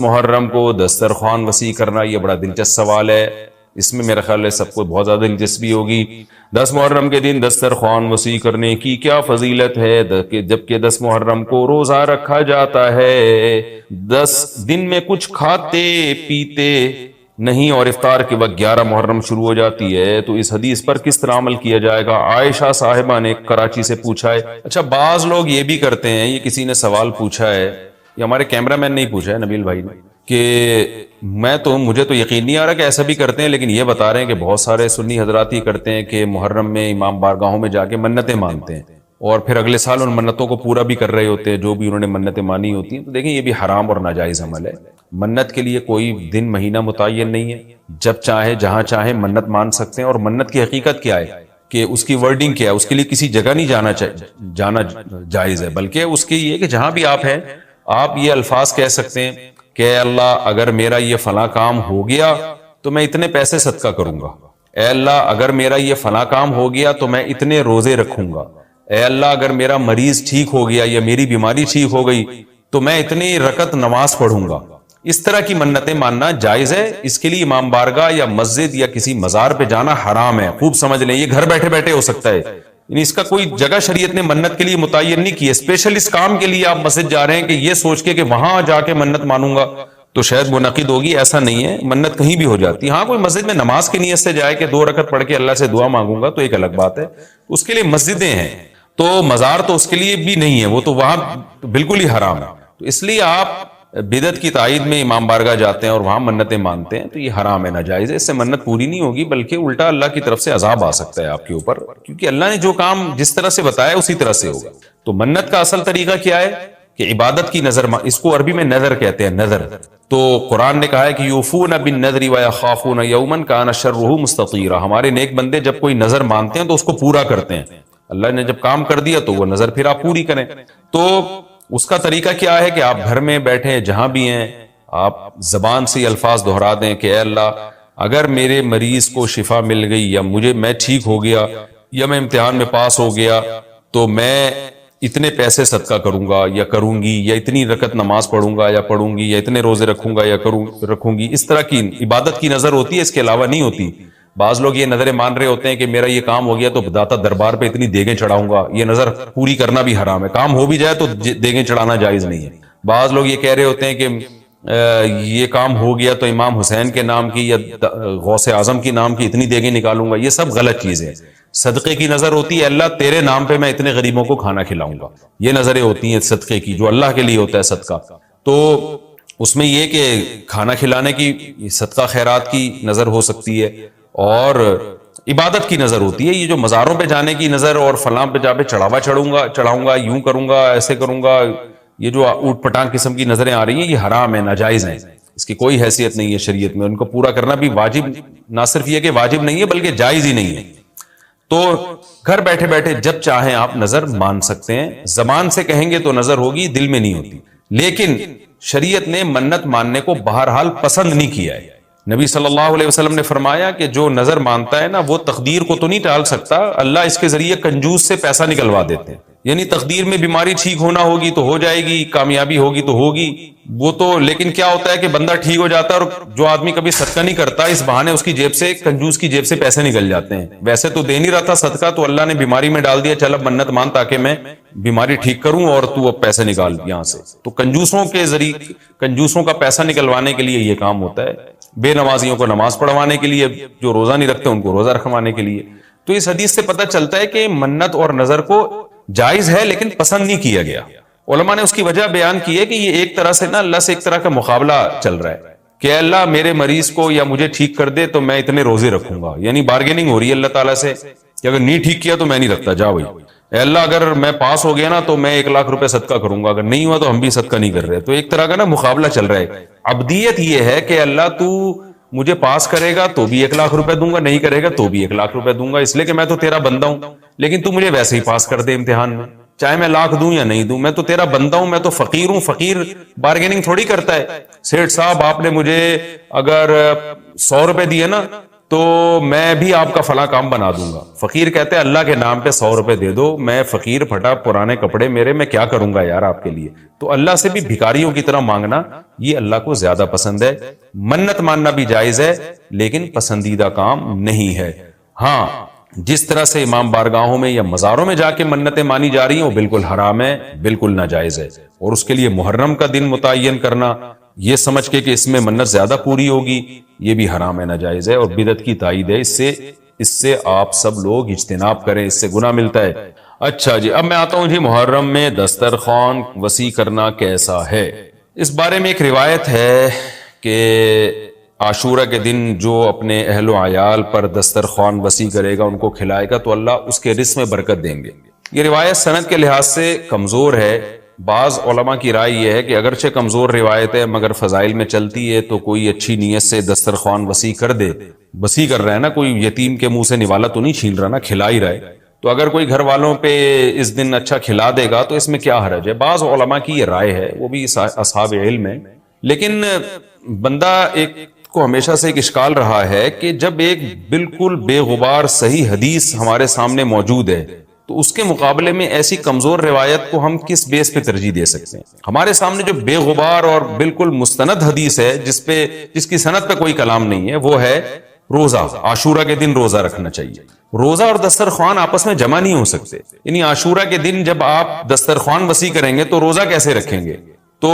محرم کو دسترخوان وسیع کرنا، یہ بڑا دلچسپ سوال ہے، اس میں میرا خیال ہے سب کو بہت زیادہ دلچسپی ہوگی۔ 10 محرم کے دن دسترخوان وسیع کرنے کی کیا فضیلت ہے، جبکہ 10 محرم کو روزہ رکھا جاتا ہے، 10 دن میں کچھ کھاتے پیتے نہیں اور افطار کے وقت 11 محرم شروع ہو جاتی ہے، تو اس حدیث پر کس طرح عمل کیا جائے گا؟ عائشہ صاحبہ نے کراچی سے پوچھا ہے۔ اچھا، بعض لوگ یہ بھی کرتے ہیں، یہ کسی نے سوال پوچھا ہے، یہ ہمارے کیمرہ مین نے ہی پوچھا ہے، نبیل بھائی نے، کہ مجھے تو یقین نہیں آ رہا کہ ایسا بھی کرتے ہیں، لیکن یہ بتا رہے ہیں کہ بہت سارے سنی حضرات یہ کرتے ہیں کہ محرم میں امام بارگاہوں میں جا کے منتیں مانتے ہیں اور پھر اگلے سال ان منتوں کو پورا بھی کر رہے ہوتے ہیں جو بھی انہوں نے منتیں مانی ہوتی ہیں۔ تو دیکھیں، یہ بھی حرام اور ناجائز عمل ہے۔ منت کے لیے کوئی دن مہینہ متعین نہیں ہے، جب چاہے جہاں چاہے منت مان سکتے ہیں، اور منت کی حقیقت کیا ہے کہ اس کی ورڈنگ کیا ہے، اس کے لیے کسی جگہ نہیں جانا جائز ہے، بلکہ اس کے یہ کہ جہاں بھی آپ ہیں آپ یہ الفاظ کہہ سکتے ہیں کہ اے اللہ اگر میرا یہ فلاں کام ہو گیا تو میں اتنے پیسے صدقہ کروں گا، اے اللہ اگر میرا یہ فلاں کام ہو گیا تو میں اتنے روزے رکھوں گا، اے اللہ اگر میرا مریض ٹھیک ہو گیا یا میری بیماری ٹھیک ہو گئی تو میں اتنی رکعت نماز پڑھوں گا۔ اس طرح کی منتیں ماننا جائز ہے، اس کے لیے امام بارگاہ یا مسجد یا کسی مزار پہ جانا حرام ہے۔ خوب سمجھ لیں، یہ گھر بیٹھے بیٹھے ہو سکتا ہے، یعنی اس کا کوئی جگہ شریعت نے منت کے لیے متعین نہیں کی ہے۔ اسپیشل اس کام کے لیے آپ مسجد جا رہے ہیں کہ یہ سوچ کے کہ وہاں جا کے منت مانوں گا تو شاید منعقد ہوگی، ایسا نہیں ہے، منت کہیں بھی ہو جاتی ہے۔ ہاں، کوئی مسجد میں نماز کی نیت سے جائے کہ 2 رکعت پڑھ کے اللہ سے دعا مانگوں گا تو ایک الگ بات ہے، اس کے لیے مسجدیں ہیں، تو مزار تو اس کے لیے بھی نہیں ہے، وہ تو وہاں بالکل ہی حرام ہے۔ تو اس لیے آپ بدعت کی تائید میں امام بارگاہ جاتے ہیں اور وہاں منتیں مانتے ہیں تو یہ حرام ہے، ناجائز ہے، اس سے منت پوری نہیں ہوگی بلکہ الٹا اللہ کی طرف سے عذاب آ سکتا ہے آپ کے اوپر، کیونکہ اللہ نے جو کام جس طرح سے بتایا اسی طرح سے ہوگا۔ تو منت کا اصل طریقہ کیا ہے کہ عبادت کی نظر، اس کو عربی میں نظر کہتے ہیں، نظر۔ تو قرآن نے کہا ہے کہ یوفون بالنذر ویخافون یوما کان شرہ مستطیرا، ہمارے نیک بندے جب کوئی نظر مانتے ہیں تو اس کو پورا کرتے ہیں، اللہ نے جب کام کر دیا تو وہ نظر پھر آپ پوری کریں۔ تو اس کا طریقہ کیا ہے کہ آپ گھر میں بیٹھے جہاں بھی ہیں آپ زبان سے الفاظ دہرا دیں کہ اے اللہ اگر میرے مریض کو شفا مل گئی یا میں ٹھیک ہو گیا یا میں امتحان میں پاس ہو گیا تو میں اتنے پیسے صدقہ کروں گا یا کروں گی، یا اتنی رکعت نماز پڑھوں گا یا پڑھوں گی، یا اتنے روزے رکھوں گا یا رکھوں گی۔ اس طرح کی عبادت کی نظر ہوتی ہے، اس کے علاوہ نہیں ہوتی۔ بعض لوگ یہ نظریں مان رہے ہوتے ہیں کہ میرا یہ کام ہو گیا تو داتا دربار پہ اتنی دیگیں چڑھاؤں گا، یہ نظر پوری کرنا بھی حرام ہے، کام ہو بھی جائے تو دیگیں چڑھانا جائز نہیں ہے۔ بعض لوگ یہ کہہ رہے ہوتے ہیں کہ یہ کام ہو گیا تو امام حسین کے نام کی یا غوث اعظم کے نام کی اتنی دیگیں نکالوں گا، یہ سب غلط چیزیں۔ صدقے کی نظر ہوتی ہے اللہ تیرے نام پہ میں اتنے غریبوں کو کھانا کھلاؤں گا، یہ نظریں ہوتی ہیں صدقے کی، جو اللہ کے لیے ہوتا ہے صدقہ۔ تو اس میں یہ کہ کھانا کھلانے کی صدقہ خیرات کی نظر ہو سکتی ہے، اور عبادت کی نظر ہوتی ہے۔ یہ جو مزاروں پہ جانے کی نظر اور فلاں پہ جا پہ چڑھاؤں گا، یوں کروں گا، ایسے کروں گا، یہ جو اوٹ پٹانگ قسم کی نظریں آ رہی ہیں یہ حرام ہے، ناجائز ہیں، اس کی کوئی حیثیت نہیں ہے شریعت میں، ان کو پورا کرنا بھی واجب، نہ صرف یہ کہ واجب نہیں ہے بلکہ جائز ہی نہیں ہے۔ تو گھر بیٹھے بیٹھے جب چاہیں آپ نظر مان سکتے ہیں، زبان سے کہیں گے تو نظر ہوگی، دل میں نہیں ہوتی، لیکن شریعت نے منت ماننے کو بہرحال پسند نہیں کیا ہے۔ نبی صلی اللہ علیہ وسلم نے فرمایا کہ جو نظر مانتا ہے نا وہ تقدیر کو تو نہیں ٹال سکتا، اللہ اس کے ذریعے کنجوس سے پیسہ نکلوا دیتے ہیں، یعنی تقدیر میں بیماری ٹھیک ہونا ہوگی تو ہو جائے گی، کامیابی ہوگی تو ہوگی، وہ تو، لیکن کیا ہوتا ہے کہ بندہ ٹھیک ہو جاتا ہے اور جو آدمی کبھی صدقہ نہیں کرتا اس بہانے اس کی جیب سے، کنجوس کی جیب سے پیسے نکل جاتے ہیں، ویسے تو دے نہیں رہا تھا صدقہ تو اللہ نے بیماری میں ڈال دیا، چل اب منت مان تاکہ میں بیماری ٹھیک کروں اور تو اب پیسے نکال یہاں سے۔ تو کنجوسوں کے ذریعے، کنجوسوں کا پیسہ نکلوانے کے لیے یہ کام ہوتا ہے، بے نمازیوں کو نماز پڑھوانے کے لیے، جو روزہ نہیں رکھتے ان کو روزہ رکھوانے کے لیے۔ تو اس حدیث سے پتہ چلتا ہے کہ منت اور نظر کو جائز ہے لیکن پسند نہیں کیا گیا۔ علماء نے اس کی وجہ بیان کی ہے کہ یہ ایک طرح سے نا اللہ سے ایک طرح کا مقابلہ چل رہا ہے کہ اللہ میرے مریض کو یا مجھے ٹھیک کر دے تو میں اتنے روزے رکھوں گا، یعنی بارگیننگ ہو رہی ہے اللہ تعالیٰ سے کہ اگر نہیں ٹھیک کیا تو میں نہیں رکھتا، جا بھائی، اے اللہ اگر میں پاس ہو گیا نا تو میں 1,00,000 روپے صدقہ کروں گا، اگر نہیں ہوا تو ہم بھی صدقہ نہیں کر رہے۔ تو ایک طرح کا نا مقابلہ چل رہا ہے۔ عبدیت یہ ہے کہ اللہ تو مجھے پاس کرے گا تو بھی 1,00,000 روپے دوں گا، نہیں کرے گا تو بھی 1,00,000 روپے دوں گا، اس لیے کہ میں تو تیرا بندہ ہوں، لیکن تو مجھے ویسے ہی پاس کر دے امتحان میں، چاہے میں 1,00,000 دوں یا نہیں دوں، میں تو تیرا بندہ ہوں، میں تو فقیر ہوں۔ فقیر بارگیننگ تھوڑی کرتا ہے، سیٹھ صاحب آپ نے مجھے اگر 100 روپے دیے نا تو میں بھی آپ کا فلاں کام بنا دوں گا. فقیر کہتے ہیں اللہ کے نام پہ 100 روپے دے دو, میں فقیر پھٹا, پرانے کپڑے میرے, میں کیا کروں گا یار آپ کے لیے. تو اللہ سے بھی بھکاریوں کی طرح مانگنا یہ اللہ کو زیادہ پسند ہے. منت ماننا بھی جائز ہے لیکن پسندیدہ کام نہیں ہے. ہاں جس طرح سے امام بارگاہوں میں یا مزاروں میں جا کے منتیں مانی جا رہی ہیں وہ بالکل حرام ہے, بالکل ناجائز ہے. اور اس کے لیے محرم کا دن متعین کرنا یہ سمجھ کے کہ اس میں منت زیادہ پوری ہوگی, یہ بھی حرام ہے, ناجائز ہے اور بدعت کی تائید ہے. اس سے آپ سب لوگ اجتناب کریں, اس سے گناہ ملتا ہے. اچھا جی, اب میں آتا ہوں جی محرم میں دسترخوان وسیع کرنا کیسا ہے. اس بارے میں ایک روایت ہے کہ عاشورہ کے دن جو اپنے اہل و عیال پر دسترخوان وسیع کرے گا, ان کو کھلائے گا, تو اللہ اس کے رزق میں برکت دیں گے. یہ روایت سند کے لحاظ سے کمزور ہے. بعض علماء کی رائے یہ ہے کہ اگرچہ کمزور روایت ہے مگر فضائل میں چلتی ہے, تو کوئی اچھی نیت سے دسترخوان وسیع کر دے. وسیع کر رہا ہے نا, کوئی یتیم کے منہ سے نوالا تو نہیں چھین رہا نا, کھلا ہی رہا ہے. تو اگر کوئی گھر والوں پہ اس دن اچھا کھلا دے گا تو اس میں کیا حرج ہے. بعض علماء کی یہ رائے ہے, وہ بھی اصحاب علم ہے. لیکن بندہ ایک کو ہمیشہ سے ایک اشکال رہا ہے کہ جب ایک بالکل بے غبار صحیح حدیث ہمارے سامنے موجود ہے تو اس کے مقابلے میں ایسی کمزور روایت کو ہم کس بیس پہ ترجیح دے سکتے ہیں. ہمارے سامنے جو بے غبار اور بالکل مستند حدیث ہے جس کی سند پہ کوئی کلام نہیں ہے, وہ ہے روزہ. عاشورہ کے دن روزہ رکھنا چاہیے. روزہ اور دسترخوان آپس میں جمع نہیں ہو سکتے. یعنی عاشورہ کے دن جب آپ دسترخوان وسیع کریں گے تو روزہ کیسے رکھیں گے. تو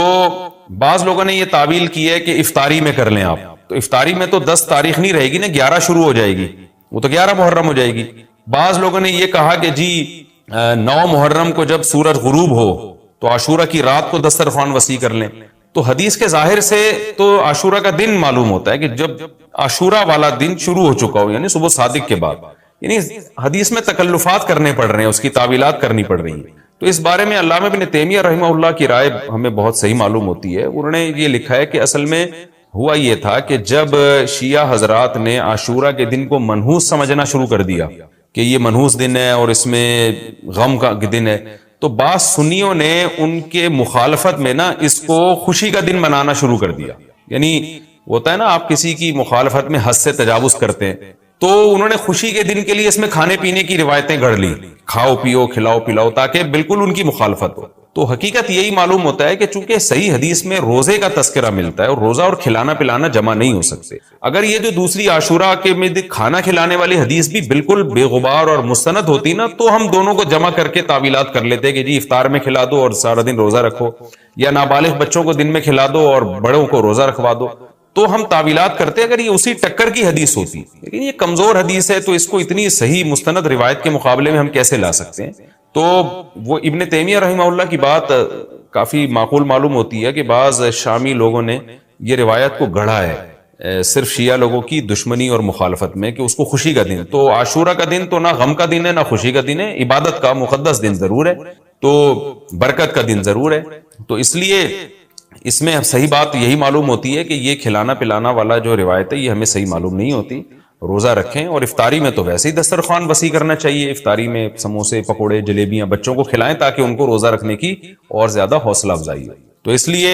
بعض لوگوں نے یہ تعویل کی ہے کہ افطاری میں کر لیں آپ. تو افطاری میں تو 10 تاریخ نہیں رہے گی نا, 11 شروع ہو جائے گی, وہ تو 11 محرم ہو جائے گی. بعض لوگوں نے یہ کہا کہ جی 9 محرم کو جب سورج غروب ہو تو عاشورہ کی رات کو دسترخوان وسیع کر لیں. تو حدیث کے ظاہر سے تو عاشورہ کا دن معلوم ہوتا ہے کہ جب عاشورہ والا دن شروع ہو چکا ہو, یعنی صبح صادق کے بعد. یعنی حدیث میں تکلفات کرنے پڑ رہے ہیں, اس کی تعویلات کرنی پڑ رہی ہیں. تو اس بارے میں علامہ ابن تیمیہ رحمہ اللہ کی رائے ہمیں بہت صحیح معلوم ہوتی ہے. انہوں نے یہ لکھا ہے کہ اصل میں ہوا یہ تھا کہ جب شیعہ حضرات نے عاشورہ کے دن کو منحوس سمجھنا شروع کر دیا کہ یہ منحوس دن ہے اور اس میں غم کا دن ہے, تو بعض سنیوں نے ان کے مخالفت میں نا اس کو خوشی کا دن منانا شروع کر دیا. یعنی ہوتا ہے نا آپ کسی کی مخالفت میں حد سے تجاوز کرتے ہیں, تو انہوں نے خوشی کے دن کے لیے اس میں کھانے پینے کی روایتیں گھڑ لی, کھاؤ پیو کھلاؤ پلاؤ, تاکہ بالکل ان کی مخالفت ہو. تو حقیقت یہی معلوم ہوتا ہے کہ چونکہ صحیح حدیث میں روزے کا تذکرہ ملتا ہے اور روزہ اور کھلانا پلانا جمع نہیں ہو سکتے. اگر یہ جو دوسری عاشورہ کے میں کھانا کھلانے والی حدیث بھی بالکل بے غبار اور مستند ہوتی نا, تو ہم دونوں کو جمع کر کے تعویلات کر لیتے کہ جی افطار میں کھلا دو اور سارا دن روزہ رکھو, یا نابالغ بچوں کو دن میں کھلا دو اور بڑوں کو روزہ رکھوا دو. تو ہم تعویلات کرتے اگر یہ اسی ٹکر کی حدیث ہوتی. لیکن یہ کمزور حدیث ہے, تو اس کو اتنی صحیح مستند روایت کے مقابلے میں ہم کیسے لا سکتے ہیں. تو وہ ابن تیمیہ رحمہ اللہ کی بات کافی معقول معلوم ہوتی ہے کہ بعض شامی لوگوں نے یہ روایت کو گڑھا ہے صرف شیعہ لوگوں کی دشمنی اور مخالفت میں کہ اس کو خوشی کا دن. تو عاشورہ کا دن تو نہ غم کا دن ہے نہ خوشی کا دن ہے, عبادت کا مقدس دن ضرور ہے, تو برکت کا دن ضرور ہے. تو اس لیے اس میں صحیح بات یہی معلوم ہوتی ہے کہ یہ کھلانا پلانا والا جو روایت ہے یہ ہمیں صحیح معلوم نہیں ہوتی. روزہ رکھیں, اور افطاری میں تو ویسے ہی دسترخوان وسیع کرنا چاہیے. افطاری میں سموسے پکوڑے جلیبیاں بچوں کو کھلائیں تاکہ ان کو روزہ رکھنے کی اور زیادہ حوصلہ افزائی ہو. تو اس لیے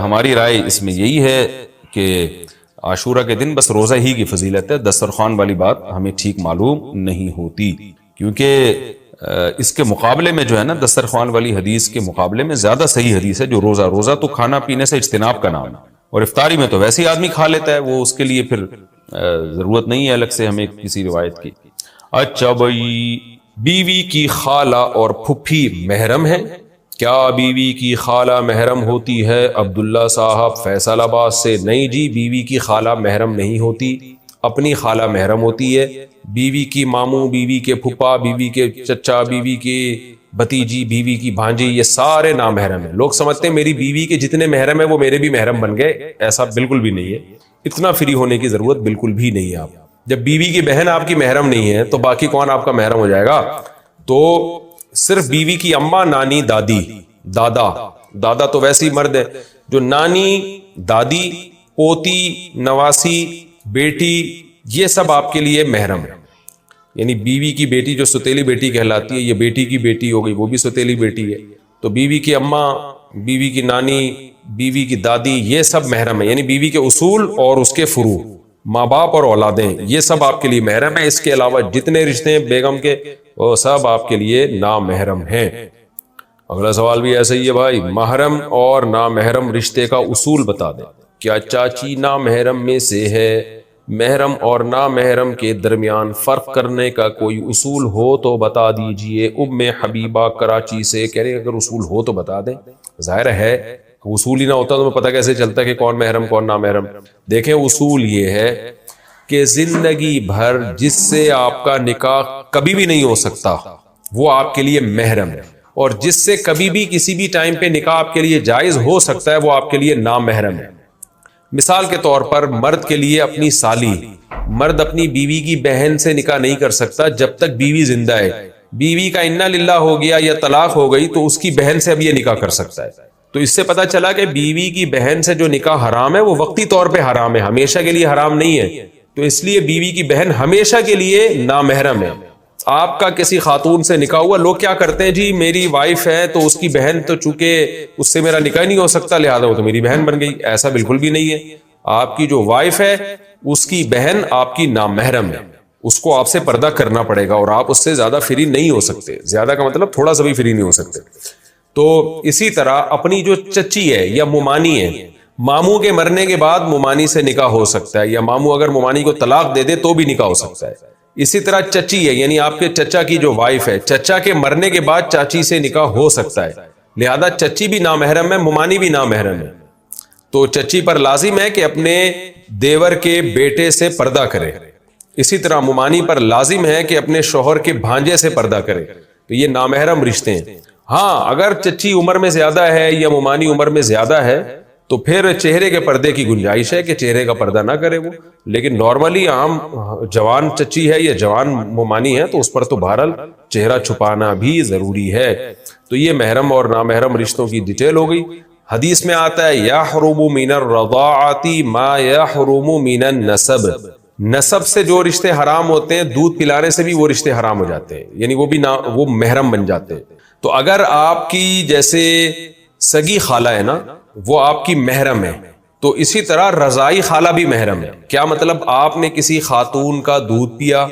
ہماری رائے اس میں یہی ہے کہ عاشورہ کے دن بس روزہ ہی کی فضیلت ہے, دسترخوان والی بات ہمیں ٹھیک معلوم نہیں ہوتی. کیونکہ اس کے مقابلے میں جو ہے نا دسترخوان والی حدیث کے مقابلے میں زیادہ صحیح حدیث ہے جو روزہ تو کھانا پینے سے اجتناب کا نام ہے, اور افطاری میں تو ویسے ہی آدمی کھا لیتا ہے, وہ اس کے لیے پھر ضرورت نہیں ہے الگ سے ہمیں کسی روایت کی. اچھا بھائی, بیوی کی خالہ اور پھپھی محرم ہے کیا؟ بیوی کی خالہ محرم ہوتی ہے؟ عبداللہ صاحب فیصل آباد سے. نہیں جی, بیوی کی خالہ محرم نہیں ہوتی, اپنی خالہ محرم ہوتی ہے. بیوی کی ماموں, بیوی کے پھپھا, بیوی کے چچا, بیوی کی بھتیجی, بیوی کی بھانجی, یہ سارے نامحرم ہیں. لوگ سمجھتے ہیں میری بیوی کے جتنے محرم ہیں وہ میرے بھی محرم بن گئے, ایسا بالکل بھی نہیں ہے. اتنا فری ہونے کی ضرورت بالکل بھی نہیں ہے. آپ جب بیوی کی بہن آپ کی محرم نہیں ہے تو باقی کون آپ کا محرم ہو جائے گا؟ تو صرف بیوی کی اماں, نانی, دادی, دادا تو ویسے ہی مرد ہے. جو نانی, دادی, پوتی, نواسی, بیٹی, یہ سب آپ کے لیے محرم ہے. یعنی بیوی کی بیٹی جو ستیلی بیٹی کہلاتی ہے, یہ بیٹی کی بیٹی ہو گئی, وہ بھی ستیلی بیٹی ہے. تو بیوی کی اماں, بیوی کی نانی, بیوی کی دادی, یہ سب محرم ہے. یعنی بیوی کے اصول اور اس کے فروع, ماں باپ اور اولادیں یہ سب آپ کے لیے محرم ہے. اس کے علاوہ جتنے رشتے ہیں بیگم کے وہ سب آپ کے لیے نامحرم ہیں. اگلا سوال بھی ایسا ہی ہے بھائی, محرم اور نامحرم رشتے کا اصول بتا دیں. کیا چاچی نامحرم میں سے ہے؟ محرم اور نامحرم کے درمیان فرق کرنے کا کوئی اصول ہو تو بتا دیجئے. ام حبیبہ کراچی سے کہہ رہے اگر اصول ہو تو بتا دیں. ظاہر ہے اصول ہی نہ ہوتا تو پتہ کیسے چلتا کہ کون محرم کون نامحرم. دیکھیں اصول یہ ہے کہ زندگی بھر جس سے آپ کا نکاح کبھی بھی نہیں ہو سکتا وہ آپ کے لیے محرم ہے, اور جس سے کبھی بھی کسی بھی ٹائم پہ نکاح آپ کے لیے جائز ہو سکتا ہے وہ آپ کے لیے نامحرم ہے. مثال کے طور پر مرد کے لیے اپنی سالی, مرد اپنی بیوی کی بہن سے نکاح نہیں کر سکتا جب تک بیوی زندہ ہے. بیوی کا انا للہ ہو گیا یا طلاق ہو گئی تو اس کی بہن سے اب یہ نکاح کر سکتا ہے. تو اس سے پتا چلا کہ بیوی کی بہن سے جو نکاح حرام ہے وہ وقتی طور پہ حرام ہے, ہمیشہ کے لیے حرام نہیں ہے. تو اس لیے بیوی کی بہن ہمیشہ کے لیے نامحرم ہے. آپ کا کسی خاتون سے نکاح ہوا, لوگ کیا کرتے ہیں جی میری وائف ہے تو اس کی بہن تو چونکہ اس سے میرا نکاح نہیں ہو سکتا لہذا وہ تو میری بہن بن گئی. ایسا بالکل بھی نہیں ہے. آپ کی جو وائف ہے اس کی بہن آپ کی نامحرم ہے, اس کو آپ سے پردہ کرنا پڑے گا اور آپ اس سے زیادہ فری نہیں ہو سکتے. زیادہ کا مطلب تھوڑا سا بھی فری نہیں ہو سکتے. تو اسی طرح اپنی جو چچی ہے یا ممانی ہے, ماموں کے مرنے کے بعد ممانی سے نکاح ہو سکتا ہے, یا ماموں اگر ممانی کو طلاق دے دے تو بھی نکاح ہو سکتا ہے. اسی طرح چچی ہے یعنی آپ کے چچا کی جو وائف ہے, چچا کے مرنے کے بعد چاچی سے نکاح ہو سکتا ہے. لہذا چچی بھی نامحرم ہے, ممانی بھی نامحرم ہے. تو چچی پر لازم ہے کہ اپنے دیور کے بیٹے سے پردہ کرے. اسی طرح ممانی پر لازم ہے کہ اپنے شوہر کے بھانجے سے پردہ کرے. تو یہ نامحرم رشتے ہیں. ہاں اگر چچی عمر میں زیادہ ہے یا ممانی عمر میں زیادہ ہے تو پھر چہرے کے پردے کی گنجائش ہے کہ چہرے کا پردہ نہ کرے وہ. لیکن نارملی عام جوان چچی ہے یا جوان ممانی ہے تو اس پر تو بہرحال چہرہ چھپانا بھی ضروری ہے. تو یہ محرم اور نامحرم رشتوں کی ڈیٹیل ہو گئی. حدیث میں آتا ہے یحرم من الرضاعۃ ما یحرم من النسب, نسب سے جو رشتے حرام ہوتے ہیں دودھ پلانے سے بھی وہ رشتے حرام ہو جاتے ہیں, یعنی وہ محرم بن جاتے ہیں. تو اگر آپ کی جیسے سگی خالہ ہے نا وہ آپ کی محرم ہے, تو اسی طرح رضائی خالہ بھی محرم ہے. کیا مطلب, آپ نے کسی خاتون کا دودھ پیا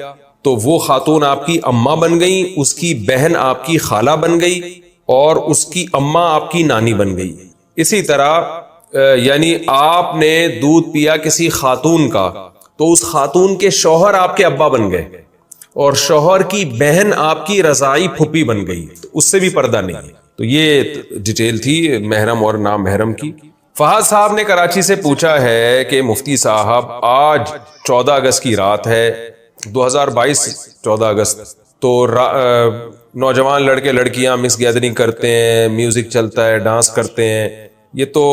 تو وہ خاتون آپ کی اماں بن گئی, اس کی بہن آپ کی خالہ بن گئی اور اس کی اماں آپ کی نانی بن گئی. اسی طرح یعنی آپ نے دودھ پیا کسی خاتون کا تو اس خاتون کے شوہر آپ کے ابا بن گئے اور شوہر کی بہن آپ کی رضائی پھپھی بن گئی, تو اس سے بھی پردہ نہیں ہے. تو یہ ڈیٹیل تھی محرم اور نامحرم کی. فہد صاحب نے کراچی سے پوچھا ہے کہ مفتی صاحب آج 14 اگست کی رات ہے 2022 14 اگست, تو نوجوان لڑکے لڑکیاں مس گیدرنگ کرتے ہیں, میوزک چلتا ہے, ڈانس کرتے ہیں. یہ تو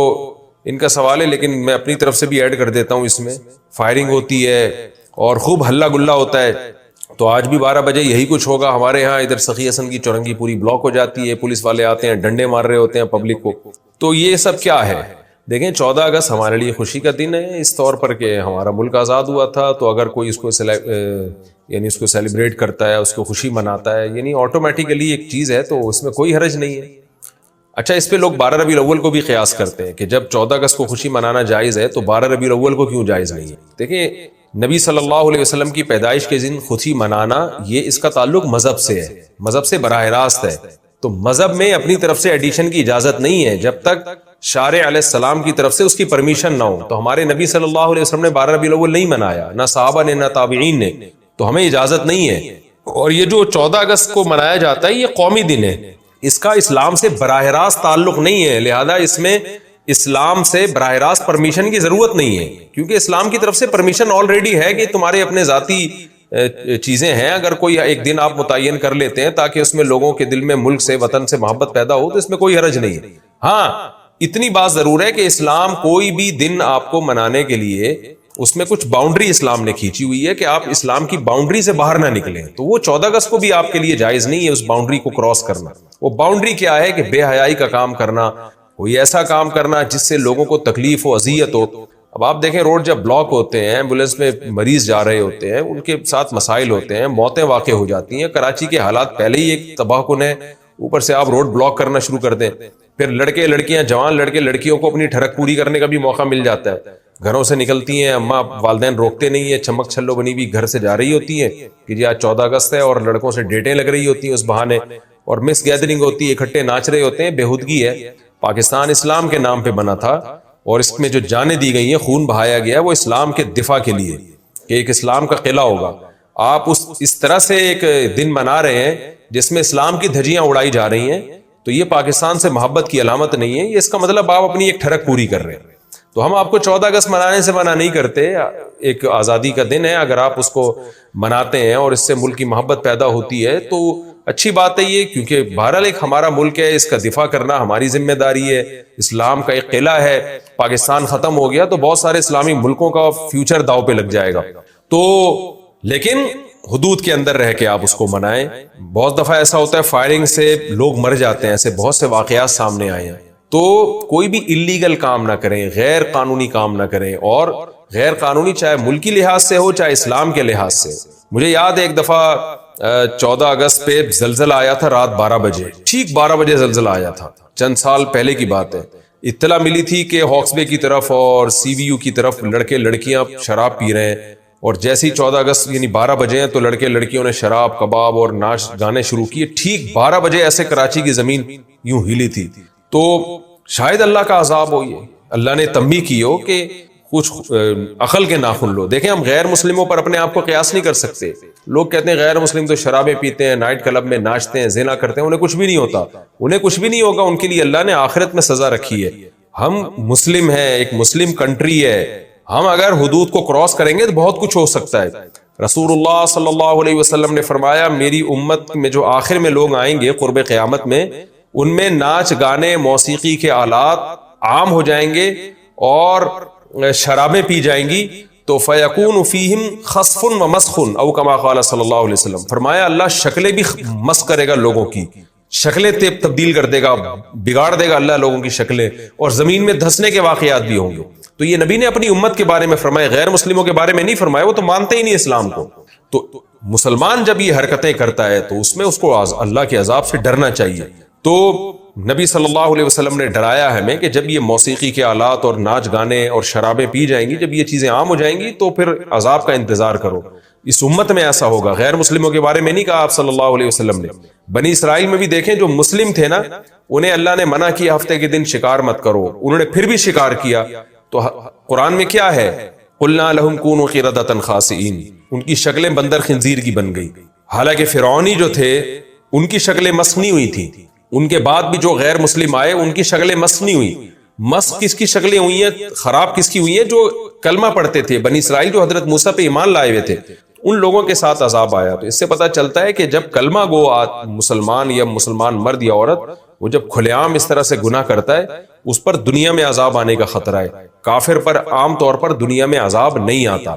ان کا سوال ہے لیکن میں اپنی طرف سے بھی ایڈ کر دیتا ہوں, اس میں فائرنگ ہوتی ہے اور خوب ہلا گلا ہوتا ہے. تو آج بھی 12 بجے یہی کچھ ہوگا ہمارے ہاں. ادھر سخی حسن کی چورنگی پوری بلاک ہو جاتی ہے, پولیس والے آتے ہیں ڈنڈے مار رہے ہوتے ہیں پبلک کو. تو یہ سب کیا ہے؟ دیکھیں 14 اگست ہمارے لیے خوشی کا دن ہے اس طور پر کہ ہمارا ملک آزاد ہوا تھا. تو اگر کوئی اس کو سیلیبریٹ کرتا ہے, اس کو خوشی مناتا ہے, یعنی آٹومیٹیکلی ایک چیز ہے, تو اس میں کوئی حرج نہیں ہے. اچھا اس پہ لوگ 12 ربیع الاول کو بھی قیاس کرتے ہیں کہ جب 14 اگست کو خوشی منانا جائز ہے تو 12 ربیع الاول کو کیوں جائز نہیں ہے. دیکھیں نبی صلی اللہ علیہ وسلم کی پیدائش کے دن خوشی منانا یہ اس کا تعلق مذہب سے ہے, مذہب سے براہ راست ہے. تو مذہب میں اپنی طرف سے ایڈیشن کی اجازت نہیں ہے جب تک شارع علیہ السلام کی طرف سے اس کی پرمیشن نہ ہو. تو ہمارے نبی صلی اللہ علیہ وسلم نے 12 ربیع الاول نہیں منایا, نہ صحابہ نے نہ تابعین نے, تو ہمیں اجازت نہیں ہے. اور یہ جو 14 اگست کو منایا جاتا ہے یہ قومی دن ہے, اس کا اسلام سے براہ راست تعلق نہیں ہے. لہذا اس میں اسلام سے براہ راست پرمیشن کی ضرورت نہیں ہے, کیونکہ اسلام کی طرف سے پرمیشن آلریڈی ہے کہ تمہارے اپنے ذاتی چیزیں ہیں. اگر کوئی ایک دن آپ متعین کر لیتے ہیں تاکہ اس میں لوگوں کے دل میں ملک سے وطن سے محبت پیدا ہو تو اس میں کوئی حرج نہیں ہے. ہاں اتنی بات ضرور ہے کہ اسلام کوئی بھی دن آپ کو منانے کے لیے اس میں کچھ باؤنڈری اسلام نے کھینچی ہوئی ہے کہ آپ اسلام کی باؤنڈری سے باہر نہ نکلیں. تو وہ 14 اگست کو بھی آپ کے لیے جائز نہیں ہے اس باؤنڈری کو کراس کرنا. وہ باؤنڈری کیا ہے کہ بے حیائی کا کام کرنا, کوئی ایسا کام کرنا جس سے لوگوں کو تکلیف ہو, اذیت ہو. اب آپ دیکھیں روڈ جب بلاک ہوتے ہیں, ایمبولینس میں مریض جا رہے ہوتے ہیں, ان کے ساتھ مسائل ہوتے ہیں, موتیں واقع ہو جاتی ہیں. کراچی کے حالات پہلے ہی ایک تباہ کن ہے, اوپر سے آپ روڈ بلاک کرنا شروع کر دیں, پھر لڑکے لڑکیاں جوان لڑکے لڑکیوں کو اپنی ٹھڑک پوری کرنے کا بھی موقع مل جاتا ہے. گھروں سے نکلتی ہیں، اماں والدین روکتے نہیں ہیں، چمک چھلو بنی ہوئی گھر سے جا رہی ہوتی ہیں کہ جی آج 14 اگست ہے، اور لڑکوں سے ڈیٹیں لگ رہی ہوتی ہیں اس بہانے، اور مس گیدرنگ ہوتی ہے، اکٹھے ناچ رہے ہوتے ہیں. بےہودگی ہے. پاکستان اسلام کے نام پہ بنا تھا، اور اس میں جو جانیں دی گئی ہیں، خون بہایا گیا ہے، وہ اسلام کے دفاع کے لیے کہ ایک اسلام کا قلعہ ہوگا. آپ اس طرح سے ایک دن منا رہے ہیں جس میں اسلام کی دھجیاں اڑائی جا رہی ہیں، تو یہ پاکستان سے محبت کی علامت نہیں ہے. یہ اس کا مطلب آپ اپنی ایک ٹھڑک پوری کر رہے ہیں. تو ہم آپ کو 14 اگست منانے سے منع نہیں کرتے. ایک آزادی کا دن ہے، اگر آپ اس کو مناتے ہیں اور اس سے ملک کی محبت پیدا ہوتی ہے تو اچھی بات ہے یہ، کیونکہ بہرحال ایک ہمارا ملک ہے، اس کا دفاع کرنا ہماری ذمہ داری ہے. اسلام کا ایک قلعہ ہے. پاکستان ختم ہو گیا تو بہت سارے اسلامی ملکوں کا فیوچر داؤ پہ لگ جائے گا. تو لیکن حدود کے اندر رہ کے آپ اس کو منائیں. بہت دفعہ ایسا ہوتا ہے فائرنگ سے لوگ مر جاتے ہیں، ایسے بہت سے واقعات سامنے آئے ہیں. تو کوئی بھی الیگل کام نہ کریں، غیر قانونی کام نہ کریں، اور غیر قانونی چاہے ملکی لحاظ سے ہو چاہے اسلام کے لحاظ سے. مجھے یاد ہے ایک دفعہ 14 اگست پہ زلزلہ آیا تھا رات 12 بجے، ٹھیک 12 بجے زلزلہ آیا تھا، چند سال پہلے کی بات ہے. اطلاع ملی تھی کہ ہاکس بے کی طرف اور سی وی یو کی طرف لڑکے لڑکیاں شراب پی رہے ہیں، اور جیسے ہی 14 اگست یعنی 12 بجے ہیں تو لڑکے لڑکیوں نے شراب کباب اور ناچ گانے شروع کیے. ٹھیک 12 بجے ایسے کراچی کی زمین یوں ہلی تھی. تو شاید اللہ کا عذاب ہو، یہ اللہ نے تنبیہ کی ہو کہ کچھ عقل کے ناخن لو. دیکھیں ہم غیر مسلموں پر اپنے آپ کو قیاس نہیں کر سکتے. لوگ کہتے ہیں غیر مسلم تو شرابیں پیتے ہیں، نائٹ کلب میں ناچتے ہیں، زنا کرتے ہیں، انہیں کچھ بھی نہیں ہوتا. انہیں کچھ بھی نہیں ہوگا، ان کے لیے اللہ نے آخرت میں سزا رکھی ہے. ہم مسلم ہیں، ایک مسلم کنٹری ہے. ہم اگر حدود کو کراس کریں گے تو بہت کچھ ہو سکتا ہے. رسول اللہ صلی اللہ علیہ وسلم نے فرمایا میری امت میں جو آخر میں لوگ آئیں گے قرب قیامت میں، ان میں ناچ گانے موسیقی کے آلات عام ہو جائیں گے اور شرابیں پی جائیں گی. تو فیکون فیہم خسف و مسخ او کما قال صلی اللہ علیہ وسلم. فرمایا اللہ شکلیں بھی مسخ کرے گا، لوگوں کی شکلیں تبدیل کر دے گا، بگاڑ دے گا اللہ لوگوں کی شکلیں، اور زمین میں دھسنے کے واقعات بھی ہوں گے. تو یہ نبی نے اپنی امت کے بارے میں فرمایا، غیر مسلموں کے بارے میں نہیں فرمایا، وہ تو مانتے ہی نہیں اسلام کو. تو مسلمان جب یہ حرکتیں کرتا ہے تو اس میں اس کو اللہ کے عذاب سے ڈرنا چاہیے. تو نبی صلی اللہ علیہ وسلم نے ڈرایا ہمیں کہ جب یہ موسیقی کے آلات اور ناچ گانے اور شرابیں پی جائیں گی، جب یہ چیزیں عام ہو جائیں گی تو پھر عذاب کا انتظار کرو. اس امت میں ایسا ہوگا. غیر مسلموں کے بارے میں نہیں کہا آپ صلی اللہ علیہ وسلم نے. بنی اسرائیل میں بھی دیکھیں جو مسلم تھے نا، انہیں اللہ نے منع کیا ہفتے کے دن شکار مت کرو، انہوں نے پھر بھی شکار کیا. تو قرآن میں کیا ہے؟ قلنا لہم کونوا قردۃ خاسئین. ان کی شکلیں بندر خنزیر کی بن گئی. حالانکہ فرعونی جو تھے ان کی شکلیں مسخ نہیں ہوئی تھیں. ان کے بعد بھی جو غیر مسلم آئے ان کی شکلیں مسخ نہیں ہوئی. مسخ کس کی شکلیں ہوئی ہیں، خراب کس کی ہوئی ہیں؟ جو کلمہ پڑھتے تھے. بنی اسرائیل جو حضرت موسیٰ پہ ایمان لائے ہوئے تھے ان لوگوں کے ساتھ عذاب آیا. تو اس سے پتہ چلتا ہے کہ جب کلمہ گو مسلمان یا مسلمان مرد یا عورت وہ جب کھلے عام اس طرح سے گناہ کرتا ہے اس پر دنیا میں عذاب آنے کا خطرہ ہے. کافر پر عام طور پر دنیا میں عذاب نہیں آتا.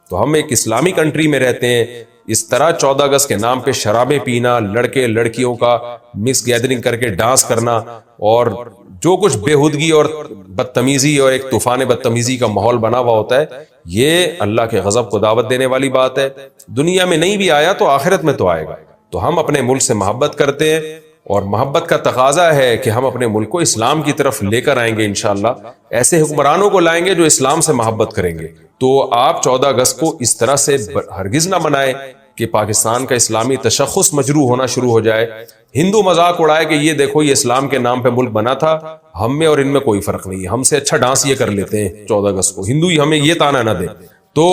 تو ہم ایک اسلامی کنٹری میں رہتے ہیں، اس طرح 14 اگست کے نام پہ شرابیں پینا، لڑکے لڑکیوں کا مس گیدرنگ کر کے ڈانس کرنا، اور جو کچھ بےہودگی اور بدتمیزی اور ایک طوفان بدتمیزی کا ماحول بنا ہوا ہوتا ہے، یہ اللہ کے غضب کو دعوت دینے والی بات ہے. دنیا میں نہیں بھی آیا تو آخرت میں تو آئے گا. تو ہم اپنے ملک سے محبت کرتے ہیں، اور محبت کا تقاضا ہے کہ ہم اپنے ملک کو اسلام کی طرف لے کر آئیں گے. انشاءاللہ ایسے حکمرانوں کو لائیں گے جو اسلام سے محبت کریں گے. تو آپ 14 اگست کو اس طرح سے ہرگز نہ منائیں کہ پاکستان کا اسلامی تشخص مجروح ہونا شروع ہو جائے. ہندو مذاق اڑائے کہ یہ دیکھو یہ اسلام کے نام پہ ملک بنا تھا، ہم میں اور ان میں کوئی فرق نہیں ہے، ہم سے اچھا ڈانس یہ کر لیتے ہیں 14 اگست کو. ہندو ہی ہمیں یہ تانا نہ دے تو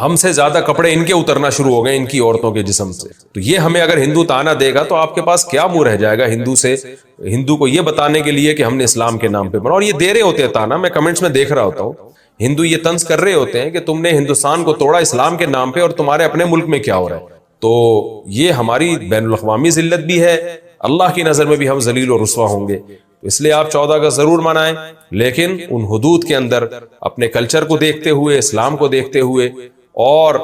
ہم سے زیادہ کپڑے ان کے اترنا شروع ہو گئے ان کی عورتوں کے جسم سے. تو یہ ہمیں اگر ہندو تانا دے گا تو آپ کے پاس کیا منہ رہ جائے گا ہندو کو یہ بتانے کے لیے کہ ہم نے اسلام کے نام پہ بنا. اور یہ دے رہے ہوتے ہیں تانا، میں کمنٹس میں دیکھ رہا ہوتا ہوں، ہندو یہ طنز کر رہے ہوتے ہیں کہ تم نے ہندوستان کو توڑا اسلام کے نام پہ اور تمہارے اپنے ملک میں کیا ہو رہا ہے. تو یہ ہماری بین الاقوامی ذلت بھی ہے، اللہ کی نظر میں بھی ہم ذلیل و رسوا ہوں گے. تو اس لیے آپ 14 اگست ضرور منائیں، لیکن ان حدود کے اندر اپنے کلچر کو دیکھتے ہوئے، اسلام کو دیکھتے ہوئے، اور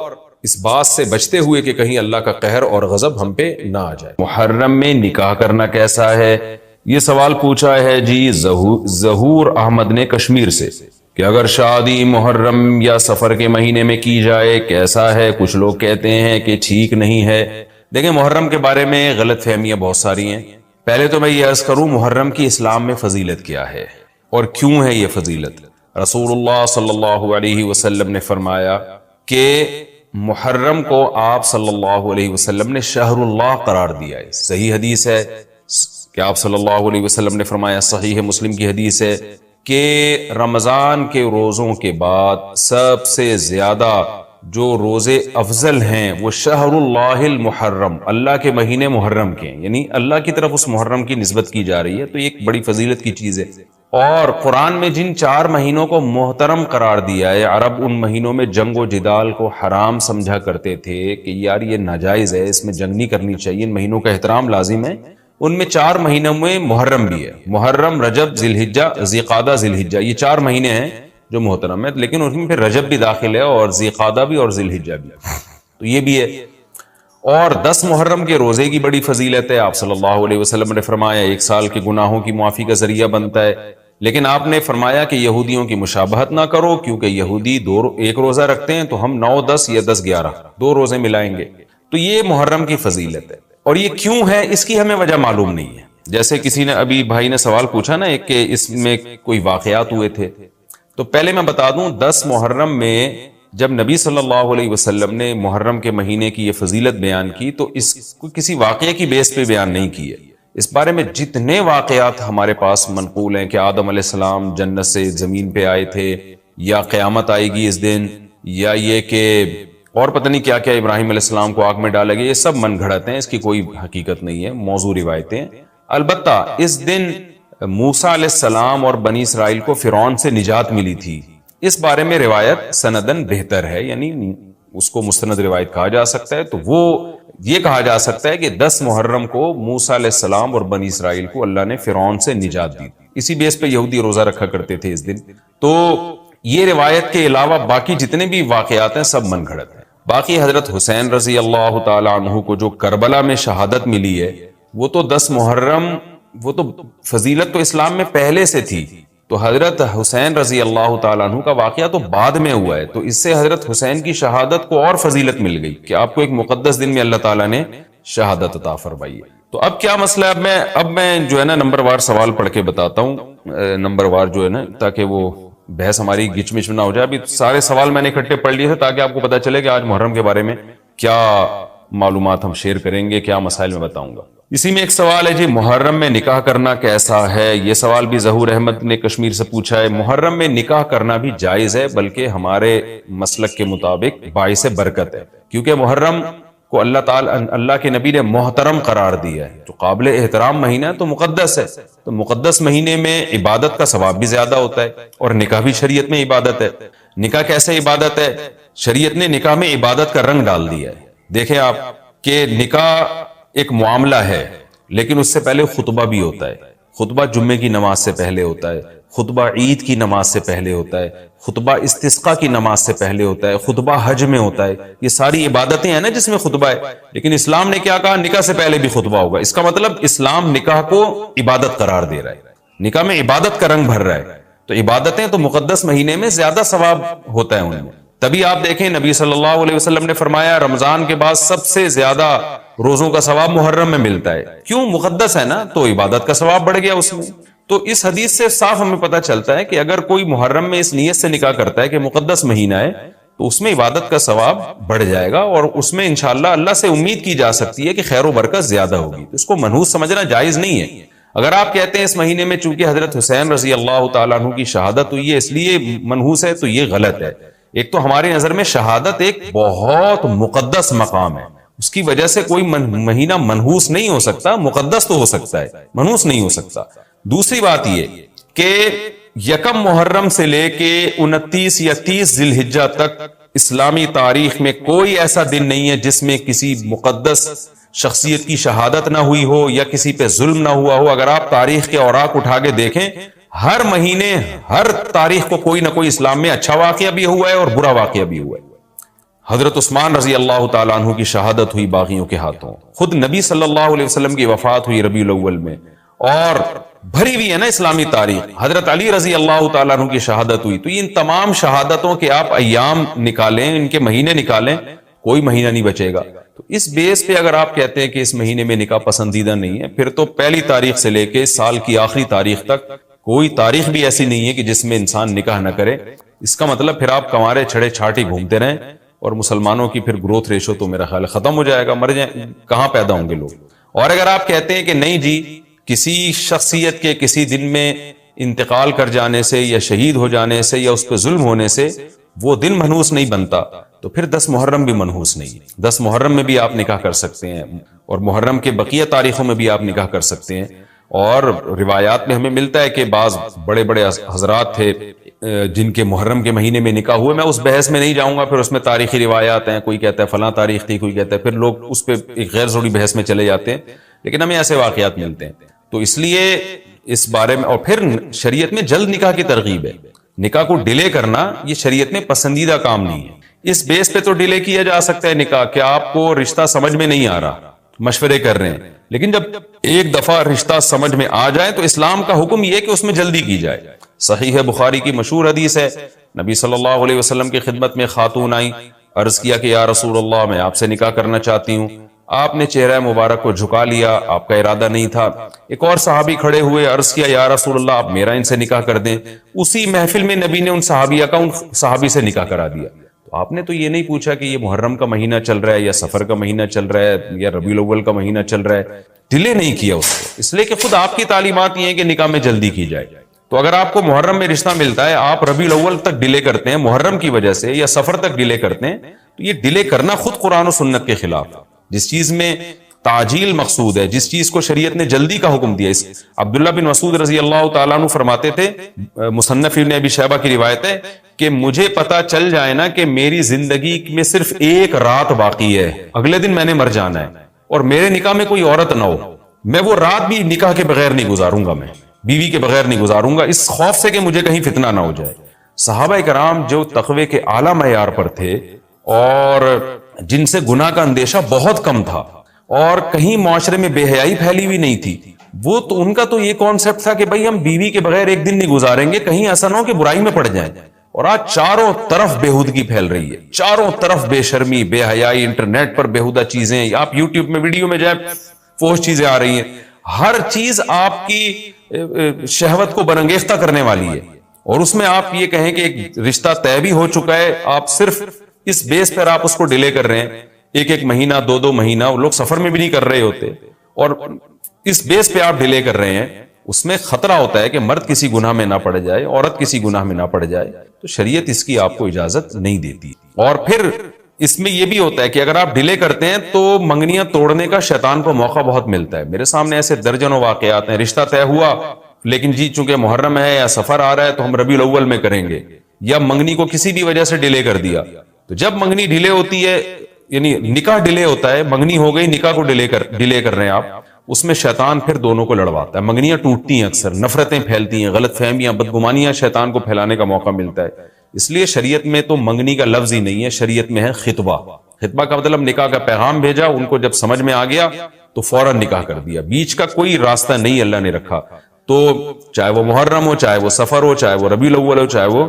اس بات سے بچتے ہوئے کہ کہیں اللہ کا قہر اور غضب ہم پہ نہ آ جائے. محرم میں نکاح کرنا کیسا ہے؟ یہ سوال پوچھا ہے جی ظہور احمد نے کشمیر سے کہ اگر شادی محرم یا سفر کے مہینے میں کی جائے کیسا ہے؟ کچھ لوگ کہتے ہیں کہ ٹھیک نہیں ہے. دیکھیں محرم کے بارے میں غلط فہمیاں بہت ساری ہیں. پہلے تو میں یہ عرض کروں محرم کی اسلام میں فضیلت کیا ہے اور کیوں ہے یہ فضیلت. رسول اللہ صلی اللہ علیہ وسلم نے فرمایا کہ محرم کو آپ صلی اللہ علیہ وسلم نے شہر اللہ قرار دیا ہے. صحیح حدیث ہے کہ آپ صلی اللہ علیہ وسلم نے فرمایا، صحیح مسلم کی حدیث ہے کہ رمضان کے روزوں کے بعد سب سے زیادہ جو روزے افضل ہیں وہ شہر اللہ المحرم، اللہ کے مہینے محرم کے ہیں، یعنی اللہ کی طرف اس محرم کی نسبت کی جا رہی ہے. تو یہ ایک بڑی فضیلت کی چیز ہے. اور قرآن میں جن 4 مہینوں کو محترم قرار دیا ہے، عرب ان مہینوں میں جنگ و جدال کو حرام سمجھا کرتے تھے کہ یار یہ ناجائز ہے، اس میں جنگ نہیں کرنی چاہیے، ان مہینوں کا احترام لازم ہے. ان میں 4 مہینوں میں محرم بھی ہے، محرم، رجب، ذی الحجہ، ذی قعدہ، ذی الحجہ، یہ 4 مہینے ہیں جو محترم ہے. لیکن اس میں پھر رجب بھی داخل ہے اور ذی قعدہ بھی اور ذی الحجہ بھی، تو یہ بھی ہے. اور 10 محرم کے روزے کی بڑی فضیلت ہے. آپ صلی اللہ علیہ وسلم نے فرمایا 1 سال کے گناہوں کی معافی کا ذریعہ بنتا ہے. لیکن آپ نے فرمایا کہ یہودیوں کی مشابہت نہ کرو، کیونکہ یہودی 1 روزہ رکھتے ہیں تو ہم 9، 10 یا 10، 11 2 روزے ملائیں گے. تو یہ محرم کی فضیلت ہے. اور یہ کیوں ہے اس کی ہمیں وجہ معلوم نہیں ہے. جیسے کسی نے ابھی بھائی نے سوال پوچھا نا ایک کہ اس میں کوئی واقعات ہوئے تھے، تو پہلے میں بتا دوں 10 محرم میں جب نبی صلی اللہ علیہ وسلم نے محرم کے مہینے کی یہ فضیلت بیان کی تو اس کو کسی واقعے کی بیس پہ بیان نہیں کی ہے. اس بارے میں جتنے واقعات ہمارے پاس منقول ہیں کہ آدم علیہ السلام جنت سے زمین پہ آئے تھے، یا قیامت آئے گی اس دن، یا یہ کہ اور پتہ نہیں کیا کیا ابراہیم علیہ السلام کو آگ میں ڈالا گیا، یہ سب من گھڑت ہیں، اس کی کوئی حقیقت نہیں ہے، موضوع روایتیں. البتہ اس دن موسیٰ علیہ السلام اور بنی اسرائیل کو فرعون سے نجات ملی تھی. اس بارے میں روایت سندن بہتر ہے، یعنی اس کو مستند روایت کہا جا سکتا ہے. تو وہ یہ کہا جا سکتا ہے کہ 10 محرم کو موسیٰ علیہ السلام اور بنی اسرائیل کو اللہ نے فرعون سے نجات دی. اسی بیس پہ یہودی روزہ رکھا کرتے تھے اس دن. تو یہ روایت کے علاوہ باقی جتنے بھی واقعات ہیں سب من گھڑت ہیں. باقی حضرت حسین رضی اللہ تعالی عنہ کو جو کربلا میں شہادت ملی ہے، وہ تو 10 محرم، وہ تو فضیلت تو اسلام میں پہلے سے تھی. تو حضرت حسین رضی اللہ تعالیٰ عنہ کا واقعہ تو بعد میں ہوا ہے، تو اس سے حضرت حسین کی شہادت کو اور فضیلت مل گئی کہ آپ کو ایک مقدس دن میں اللہ تعالیٰ نے شہادت عطا فرمائی ہے. تو اب کیا مسئلہ ہے؟ اب میں جو ہے نا نمبر وار سوال پڑھ کے بتاتا ہوں، نمبر وار جو ہے نا، تاکہ وہ بحث ہماری گچ مچ نہ ہو جائے. ابھی سارے سوال میں نے اکٹھے پڑھ لیے تھے تاکہ آپ کو پتا چلے کہ آج محرم کے بارے میں کیا معلومات ہم شیئر کریں گے، کیا مسائل میں بتاؤں گا. اسی میں ایک سوال ہے جی، محرم میں نکاح کرنا کیسا ہے؟ یہ سوال بھی ظہور احمد نے کشمیر سے پوچھا ہے. محرم میں نکاح کرنا بھی جائز ہے، بلکہ ہمارے مسلک کے مطابق باعث برکت ہے، کیونکہ محرم کو اللہ کے نبی نے محترم قرار دیا ہے، جو قابل احترام مہینہ ہے، تو مقدس ہے. تو مقدس مہینے میں عبادت کا ثواب بھی زیادہ ہوتا ہے، اور نکاح بھی شریعت میں عبادت ہے. نکاح کیسے عبادت ہے؟ شریعت نے نکاح میں عبادت کا رنگ ڈال دیا ہے. دیکھیں آپ کہ نکاح ایک معاملہ ہے، لیکن اس سے پہلے خطبہ بھی ہوتا ہے. خطبہ جمعے کی نماز سے پہلے ہوتا ہے، خطبہ عید کی نماز سے پہلے ہوتا ہے، خطبہ استسقاء کی نماز سے پہلے ہوتا ہے، خطبہ حج میں ہوتا ہے. یہ ساری عبادتیں ہیں نا جس میں خطبہ ہے. لیکن اسلام نے کیا کہا؟ نکاح سے پہلے بھی خطبہ ہوگا. اس کا مطلب اسلام نکاح کو عبادت قرار دے رہا ہے، نکاح میں عبادت کا رنگ بھر رہا ہے. تو عبادتیں تو مقدس مہینے میں زیادہ ثواب ہوتا ہے ان میں. تبھی آپ دیکھیں نبی صلی اللہ علیہ وسلم نے فرمایا رمضان کے بعد سب سے زیادہ روزوں کا ثواب محرم میں ملتا ہے. کیوں؟ مقدس ہے نا، تو عبادت کا ثواب بڑھ گیا اس میں. تو اس حدیث سے صاف ہمیں پتہ چلتا ہے کہ اگر کوئی محرم میں اس نیت سے نکاح کرتا ہے کہ مقدس مہینہ ہے، تو اس میں عبادت کا ثواب بڑھ جائے گا، اور اس میں انشاءاللہ اللہ سے امید کی جا سکتی ہے کہ خیر و برکت زیادہ ہوگی. تو اس کو منحوس سمجھنا جائز نہیں ہے. اگر آپ کہتے ہیں اس مہینے میں چونکہ حضرت حسین رضی اللہ تعالیٰ عنہ کی شہادت ہوئی ہے اس لیے منحوس ہے، تو یہ غلط ہے. ایک تو ہماری نظر میں شہادت ایک بہت مقدس مقام ہے، اس کی وجہ سے کوئی مہینہ منحوس نہیں ہو سکتا. مقدس تو ہو سکتا ہے، منحوس نہیں ہو سکتا. دوسری بات یہ کہ 1 محرم سے لے کے 29 یا 30 ذی الحجہ تک اسلامی تاریخ میں کوئی ایسا دن نہیں ہے جس میں کسی مقدس شخصیت کی شہادت نہ ہوئی ہو یا کسی پہ ظلم نہ ہوا ہو. اگر آپ تاریخ کے اوراق اٹھا کے دیکھیں، ہر مہینے ہر تاریخ کو کوئی نہ کوئی اسلام میں اچھا واقعہ بھی ہوا ہے اور برا واقعہ بھی ہوا ہے. حضرت عثمان رضی اللہ تعالیٰ عنہ کی شہادت ہوئی باغیوں کے ہاتھوں. خود نبی صلی اللہ علیہ وسلم کی وفات ہوئی ربیع الاول میں، اور بھری ہوئی ہے نا اسلامی تاریخ. حضرت علی رضی اللہ تعالیٰ عنہ کی شہادت ہوئی. تو ان تمام شہادتوں کے آپ ایام نکالیں، ان کے مہینے نکالیں، کوئی مہینہ نہیں بچے گا. تو اس بیس پہ اگر آپ کہتے ہیں کہ اس مہینے میں نکاح پسندیدہ نہیں ہے، پھر تو پہلی تاریخ سے لے کے سال کی آخری تاریخ تک کوئی تاریخ بھی ایسی نہیں ہے کہ جس میں انسان نکاح نہ کرے. اس کا مطلب پھر آپ کنوارے چھڑے چھاٹی گھومتے رہیں اور مسلمانوں کی پھر گروتھ ریشو تو میرا خیال ختم ہو جائے گا, مر جائیں, کہاں پیدا ہوں گے لوگ. اور اگر آپ کہتے ہیں کہ نہیں جی کسی شخصیت کے کسی دن میں انتقال کر جانے سے یا شہید ہو جانے سے یا اس پہ ظلم ہونے سے وہ دن منحوس نہیں بنتا, تو پھر 10 محرم بھی منحوس نہیں ہے. 10 محرم میں بھی آپ نکاح کر سکتے ہیں اور محرم کے بقیہ تاریخوں میں بھی آپ نکاح کر سکتے ہیں. اور روایات میں ہمیں ملتا ہے کہ بعض بڑے بڑے حضرات تھے جن کے محرم کے مہینے میں نکاح ہوئے. میں اس بحث میں نہیں جاؤں گا, پھر اس میں تاریخی روایات ہیں, کوئی کہتا ہے فلاں تاریخ تھی, کوئی کہتا ہے, پھر لوگ اس پہ ایک غیر ضروری بحث میں چلے جاتے ہیں, لیکن ہمیں ایسے واقعات ملتے ہیں. تو اس لیے اس بارے میں, اور پھر شریعت میں جلد نکاح کی ترغیب ہے. نکاح کو ڈیلے کرنا یہ شریعت میں پسندیدہ کام نہیں ہے. اس بیس پہ تو ڈیلے کیا جا سکتا ہے نکاح کہ آپ کو رشتہ سمجھ میں نہیں آ رہا, مشورے کر رہے ہیں, لیکن جب ایک دفعہ رشتہ سمجھ میں آ جائے تو اسلام کا حکم یہ کہ اس میں جلدی کی جائے. صحیح ہے, بخاری کی مشہور حدیث ہے, نبی صلی اللہ علیہ وسلم کی خدمت میں خاتون آئی, عرض کیا کہ یا رسول اللہ میں آپ سے نکاح کرنا چاہتی ہوں. آپ نے چہرہ مبارک کو جھکا لیا, آپ کا ارادہ نہیں تھا. ایک اور صحابی کھڑے ہوئے, عرض کیا یا رسول اللہ آپ میرا ان سے نکاح کر دیں. اسی محفل میں نبی نے ان صحابیہ کا ان صحابی سے نکاح کرا دیا. تو آپ نے تو یہ نہیں پوچھا کہ یہ محرم کا مہینہ چل رہا ہے یا سفر کا مہینہ چل رہا ہے یا ربیع الاول کا مہینہ چل رہا ہے. ڈیلے نہیں کیا اس کو, اس لیے کہ خود آپ کی تعلیمات یہ ہیں کہ نکاح میں جلدی کی جائے. تو اگر آپ کو محرم میں رشتہ ملتا ہے, آپ ربیع الاول تک ڈیلے کرتے ہیں محرم کی وجہ سے یا سفر تک ڈیلے کرتے ہیں, تو یہ ڈیلے کرنا خود قرآن و سنت کے خلاف ہے. جس چیز میں تعجیل مقصود ہے, جس چیز کو شریعت نے جلدی کا حکم دیا. عبداللہ بن مسعود رضی اللہ تعالیٰ عنہ فرماتے تھے, مصنف ابن ابی شیبہ کی روایت ہے, کہ مجھے پتا چل جائے نا کہ میری زندگی میں صرف ایک رات باقی ہے, اگلے دن میں نے مر جانا ہے, اور میرے نکاح میں کوئی عورت نہ ہو, میں وہ رات بھی نکاح کے بغیر نہیں گزاروں گا, میں بیوی کے بغیر نہیں گزاروں گا, اس خوف سے کہ مجھے کہیں فتنہ نہ ہو جائے. صحابہ کرام جو تقوی کے اعلیٰ معیار پر تھے اور جن سے گناہ کا اندیشہ بہت کم تھا اور کہیں معاشرے میں بے حیائی پھیلی ہوئی نہیں تھی, وہ تو ان کا تو یہ کانسیپٹ تھا کہ بھائی ہم بیوی کے بغیر ایک دن نہیں گزاریں گے, کہیں ایسا نہ ہو کہ برائی میں پڑ جائیں. اور آج چاروں طرف بےہودگی پھیل رہی ہے, چاروں طرف بے شرمی, بے حیائی, انٹرنیٹ پر بےہودہ چیزیں, آپ یوٹیوب میں ویڈیو میں جائے فوش چیزیں آ رہی ہیں, ہر چیز آپ کی شہوت کو برانگیختہ کرنے والی ہے. اور اس میں آپ یہ کہیں کہ ایک رشتہ طے بھی ہو چکا ہے, آپ صرف اس بیس پر آپ اس کو ڈیلے کر رہے ہیں, ایک مہینہ 2 مہینہ, وہ لوگ سفر میں بھی نہیں کر رہے ہوتے, اور اس بیس پہ آپ ڈیلے کر رہے ہیں. اس میں خطرہ ہوتا ہے کہ مرد کسی گناہ میں نہ پڑ جائے, عورت کسی گناہ میں نہ پڑ جائے, تو شریعت اس کی آپ کو اجازت نہیں دیتی. اور پھر اس میں یہ بھی ہوتا ہے کہ اگر آپ ڈیلے کرتے ہیں تو منگنیاں توڑنے کا شیطان کو موقع بہت ملتا ہے. میرے سامنے ایسے درجنوں واقعات ہیں, رشتہ طے ہوا لیکن جی چونکہ محرم ہے یا سفر آ رہا ہے تو ہم ربیع الاول میں کریں گے, یا منگنی کو کسی بھی وجہ سے ڈیلے کر دیا. تو جب منگنی ڈیلے ہوتی ہے, یعنی نکاح ڈیلے ہوتا ہے, منگنی ہو گئی, نکاح کو ڈیلے کر رہے ہیں آپ, اس میں شیطان پھر دونوں کو لڑواتا ہے. منگنیاں ٹوٹتی ہیں, اکثر نفرتیں پھیلتی ہیں, غلط فہمیاں, بدگمانیاں شیطان کو پھیلانے کا موقع ملتا ہے. اس لیے شریعت میں تو منگنی کا لفظ ہی نہیں ہے, شریعت میں ہے خطبہ. خطبہ کا مطلب نکاح کا پیغام بھیجا, ان کو جب سمجھ میں آ گیا تو فوراً نکاح کر دیا, بیچ کا کوئی راستہ نہیں اللہ نے رکھا. تو چاہے وہ محرم ہو, چاہے وہ سفر ہو, چاہے وہ ربیع الاول ہو, چاہے وہ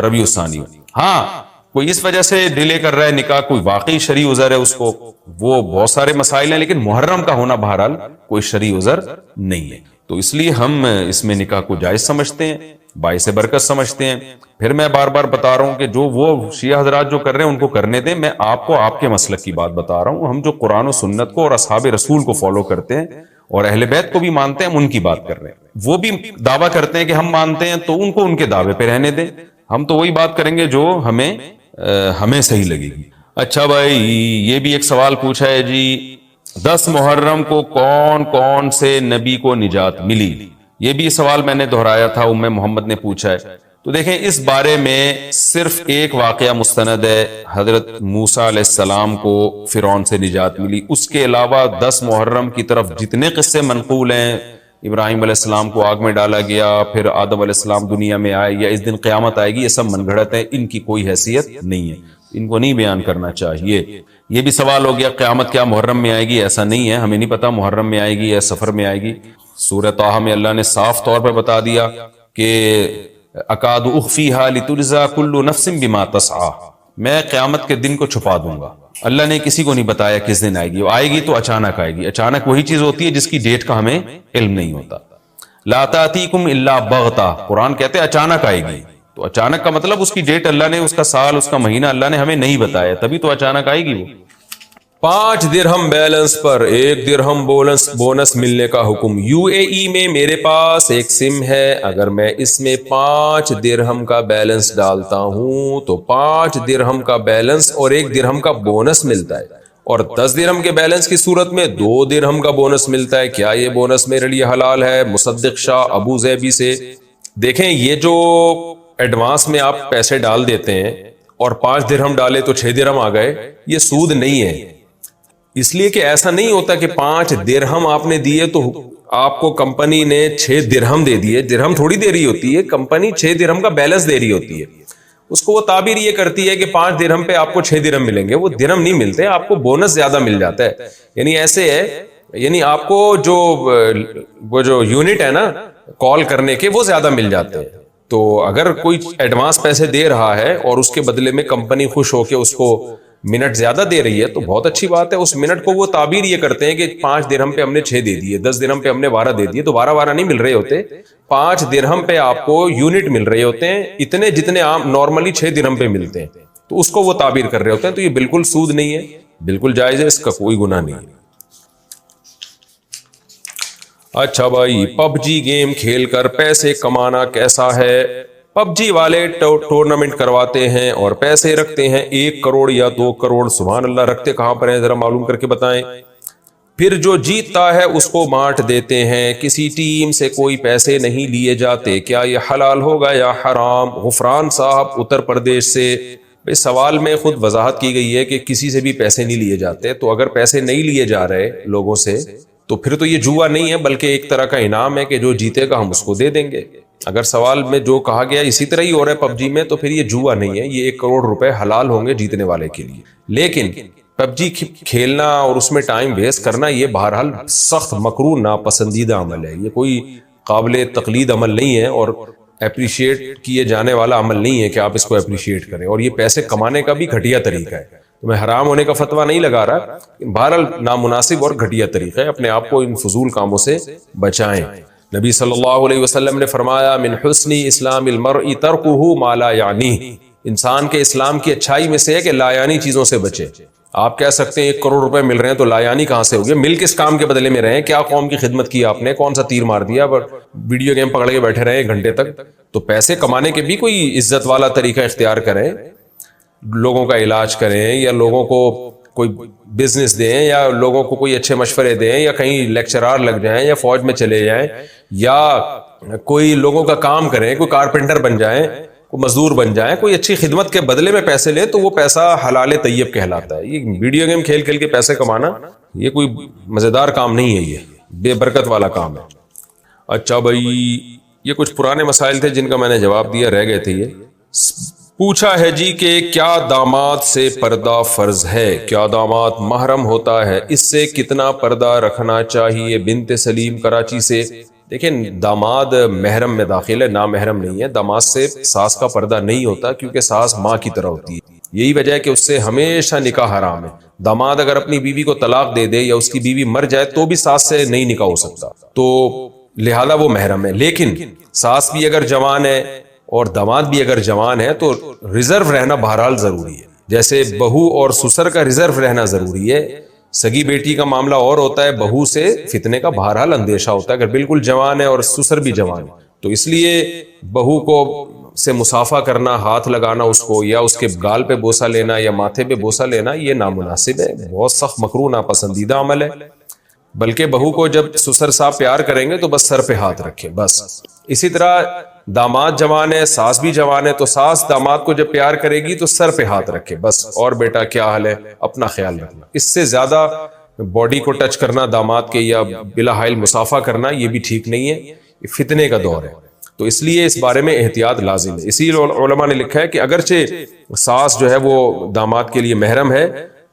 ربیع الثانی ہو. ہاں کوئی اس وجہ سے ڈیلے کر رہا ہے نکاح, کوئی واقعی شرعی عذر ہے اس کو, وہ بہت سارے مسائل ہیں, لیکن محرم کا ہونا بہرحال کوئی شرعی عذر نہیں ہے. تو اس لیے ہم اس میں نکاح کو جائز سمجھتے ہیں, باعث برکت سمجھتے ہیں. پھر میں بار بار بتا رہا ہوں کہ جو وہ شیعہ حضرات جو کر رہے ہیں ان کو کرنے دیں, میں آپ کو آپ کے مسلک کی بات بتا رہا ہوں. ہم جو قرآن و سنت کو اور اصحاب رسول کو فالو کرتے ہیں اور اہل بیت کو بھی مانتے ہیں, ہم ان کی بات کر رہے ہیں. وہ بھی دعویٰ کرتے ہیں کہ ہم مانتے ہیں, تو ان کو ان کے دعوے پہ رہنے دیں. ہم تو وہی بات کریں گے جو ہمیں صحیح لگے گی. اچھا بھائی, یہ بھی ایک سوال پوچھا ہے جی, 10 محرم کو کون کون سے نبی کو نجات ملی؟ یہ بھی سوال میں نے دہرایا تھا, ام محمد نے پوچھا ہے. تو دیکھیں اس بارے میں صرف ایک واقعہ مستند ہے, حضرت موسیٰ علیہ السلام کو فرعون سے نجات ملی. اس کے علاوہ 10 محرم کی طرف جتنے قصے منقول ہیں, ابراہیم علیہ السلام کو آگ میں ڈالا گیا, پھر آدم علیہ السلام دنیا میں آئے, یا اس دن قیامت آئے گی, یہ سب من گھڑت ہے, ان کی کوئی حیثیت نہیں ہے, ان کو نہیں بیان کرنا چاہیے. یہ بھی سوال ہو گیا قیامت کیا محرم میں آئے گی؟ ایسا نہیں ہے, ہمیں نہیں پتا محرم میں آئے گی یا سفر میں آئے گی. سورہ طٰہٰ میں اللہ نے صاف طور پر بتا دیا کہ اکاد اخفیہا لتجزا کل نفس بما تسعی, میں قیامت کے دن کو چھپا دوں گا. اللہ نے کسی کو نہیں بتایا کس دن آئے گی, وہ آئے گی تو اچانک آئے گی. اچانک وہی چیز ہوتی ہے جس کی ڈیٹ کا ہمیں علم نہیں ہوتا. لا تاتیکم الا بغتہ، قرآن کہتے ہیں اچانک آئے گی. تو اچانک کا مطلب اس کی ڈیٹ اللہ نے، اس کا سال، اس کا مہینہ اللہ نے ہمیں نہیں بتایا، تبھی تو اچانک آئے گی وہ. 5 درہم بیلنس پر 1 درہم بونس ملنے کا حکم. یو اے ای میں میرے پاس ایک سم ہے، اگر میں اس میں 5 درہم کا بیلنس ڈالتا ہوں تو 5 درہم کا بیلنس اور 1 درہم کا بونس ملتا ہے، اور 10 درہم کے بیلنس کی صورت میں 2 درہم کا بونس ملتا ہے. کیا یہ بونس میرے لیے حلال ہے؟ مصدق شاہ ابو زیبی سے. دیکھیں، یہ جو ایڈوانس میں آپ پیسے ڈال دیتے ہیں اور 5 درہم ڈالے تو 6 درہم آ گئے، یہ سود نہیں ہے. اس لیے کہ ایسا نہیں ہوتا کہ 5 درہم آپ نے دیے تو آپ کو کمپنی نے 6 درہم دے دیے. درہم تھوڑی دے رہی ہوتی ہے، کمپنی 6 درہم کا بیلنس دے رہی ہوتی ہے. اس کو وہ تعبیر یہ کرتی ہے کہ 5 درہم پہ آپ کو 6 درہم ملیں گے. وہ درہم نہیں ملتے، آپ کو بونس زیادہ مل جاتا ہے. یعنی ایسے ہے، یعنی آپ کو وہ جو یونٹ ہے نا کال کرنے کے، وہ زیادہ مل جاتے ہیں. تو اگر کوئی ایڈوانس پیسے دے رہا ہے اور اس کے بدلے میں کمپنی خوش ہو کے اس کو منٹ زیادہ دے رہی ہے تو بہت اچھی بات ہے. اس منٹ کو وہ تعبیر یہ کرتے ہیں کہ 5 درہم پہ ہم نے 6 دے دیے، 10 درہم پہ ہم نے 12 دے دیے. تو 12 نہیں مل رہے ہوتے، 5 درہم پہ آپ کو یونٹ مل رہے ہوتے ہیں، اتنے جتنے عام نارملی 6 درہم پہ ملتے ہیں. تو اس کو وہ تعبیر کر رہے ہوتے ہیں. تو یہ بالکل سود نہیں ہے، بالکل جائز ہے، اس کا کوئی گناہ نہیں ہے. اچھا بھائی، پب جی گیم کھیل کر پیسے کمانا کیسا ہے؟ پب جی والے ٹورنامنٹ کرواتے ہیں اور پیسے رکھتے ہیں 1 کروڑ یا 2 کروڑ. سبحان اللہ، رکھتے کہاں پر ہیں ذرا معلوم کر کے بتائیں. پھر جو جیتتا ہے اس کو بانٹ دیتے ہیں، کسی ٹیم سے کوئی پیسے نہیں لیے جاتے. کیا یہ حلال ہوگا یا حرام؟ غفران صاحب اتر پردیش سے. اس سوال میں خود وضاحت کی گئی ہے کہ کسی سے بھی پیسے نہیں لیے جاتے. تو اگر پیسے نہیں لیے جا رہے لوگوں سے تو پھر تو یہ جوا نہیں ہے، بلکہ ایک طرح کا انعام ہے کہ جو جیتے گا ہم اس کو دے دیں گے. اگر سوال میں جو کہا گیا اسی طرح ہی ہو رہا ہے پب جی میں، تو پھر یہ جوا نہیں ہے، یہ 1 کروڑ روپے حلال ہوں گے جیتنے والے کے لیے. لیکن پب جی کھیلنا اور اس میں ٹائم ویسٹ کرنا یہ بہرحال سخت مکروہ ناپسندیدہ عمل ہے. یہ کوئی قابل تقلید عمل نہیں ہے اور اپریشیٹ کیے جانے والا عمل نہیں ہے کہ آپ اس کو اپریشیٹ کریں. اور یہ پیسے کمانے کا بھی گھٹیا طریقہ ہے. تو میں حرام ہونے کا فتویٰ نہیں لگا رہا، بہرحال نامناسب اور گھٹیا طریقہ ہے. اپنے آپ کو ان فضول کاموں سے بچائیں. نبی صلی اللہ علیہ وسلم نے فرمایا، من حسن اسلام المرء ترکہ ما لا یعنیہ. انسان کے اسلام کی اچھائی میں سے ہے کہ لا یعنی چیزوں سے بچے. آپ کہہ سکتے ہیں 1 کروڑ روپے مل رہے ہیں تو لا یعنی کہاں سے ہو گیا؟ مل کس کام کے بدلے میں رہے ہیں؟ کیا قوم کی خدمت کی آپ نے؟ کون سا تیر مار دیا؟ ویڈیو گیم پکڑ کے بیٹھے رہے 1 گھنٹے تک. تو پیسے کمانے کے بھی کوئی عزت والا طریقہ اختیار کریں، لوگوں کا علاج کریں یا لوگوں کو کوئی بزنس دیں یا لوگوں کو کوئی اچھے مشورے دیں یا کہیں لیکچرار لگ جائیں یا فوج میں چلے جائیں یا کوئی لوگوں کا کام کریں، کوئی کارپینٹر بن جائیں، کوئی مزدور بن جائیں، کوئی اچھی خدمت کے بدلے میں پیسے لیں تو وہ پیسہ حلال طیب کہلاتا ہے. یہ ویڈیو گیم کھیل کھیل کے پیسے کمانا یہ کوئی مزیدار کام نہیں ہے، یہ بے برکت والا کام ہے. اچھا بھائی، یہ کچھ پرانے مسائل تھے جن کا میں نے جواب دیا، رہ گئے تھے. یہ پوچھا ہے جی کہ کیا داماد سے پردہ فرض ہے؟ کیا داماد محرم ہوتا ہے؟ اس سے کتنا پردہ رکھنا چاہیے؟ بنت سلیم کراچی سے. دیکھیں، داماد محرم میں داخل ہے، نامحرم نہیں ہے. داماد سے ساس کا پردہ نہیں ہوتا کیونکہ ساس ماں کی طرح ہوتی ہے. یہی وجہ ہے کہ اس سے ہمیشہ نکاح حرام ہے. داماد اگر اپنی بیوی کو طلاق دے دے یا اس کی بیوی مر جائے تو بھی ساس سے نہیں نکاح ہو سکتا، تو لہذا وہ محرم ہے. لیکن ساس بھی اگر جوان ہے اور داماد بھی اگر جوان ہے تو ریزرو رہنا بہرحال ضروری ہے. جیسے بہو اور سسر کا ریزرو رہنا ضروری ہے. سگی بیٹی کا معاملہ اور ہوتا ہے، بہو سے فتنے کا بہرحال اندیشہ ہوتا ہے اگر بالکل جوان ہے اور سسر بھی جوان ہے. تو اس لیے بہو کو سے مصافحہ کرنا، ہاتھ لگانا اس کو یا اس کے گال پہ بوسہ لینا یا ماتھے پہ بوسہ لینا یہ نامناسب ہے، بہت سخت مکروہ ناپسندیدہ عمل ہے. بلکہ بہو کو جب سسر صاحب پیار کریں گے تو بس سر پہ ہاتھ رکھیں بس. اسی طرح داماد جوان ہے، ساس بھی جوان ہے، تو ساس داماد کو جب پیار کرے گی تو سر پہ ہاتھ رکھے بس. اور بیٹا کیا حال ہے، اپنا خیال رکھنا. اس سے زیادہ باڈی کو ٹچ کرنا داماد کے یا بلا حائل مصافحہ کرنا یہ بھی ٹھیک نہیں ہے، یہ فتنے کا دور ہے. تو اس لیے اس بارے میں احتیاط لازم ہے. اسی لیے علماء نے لکھا ہے کہ اگرچہ ساس جو ہے وہ داماد کے لیے محرم ہے،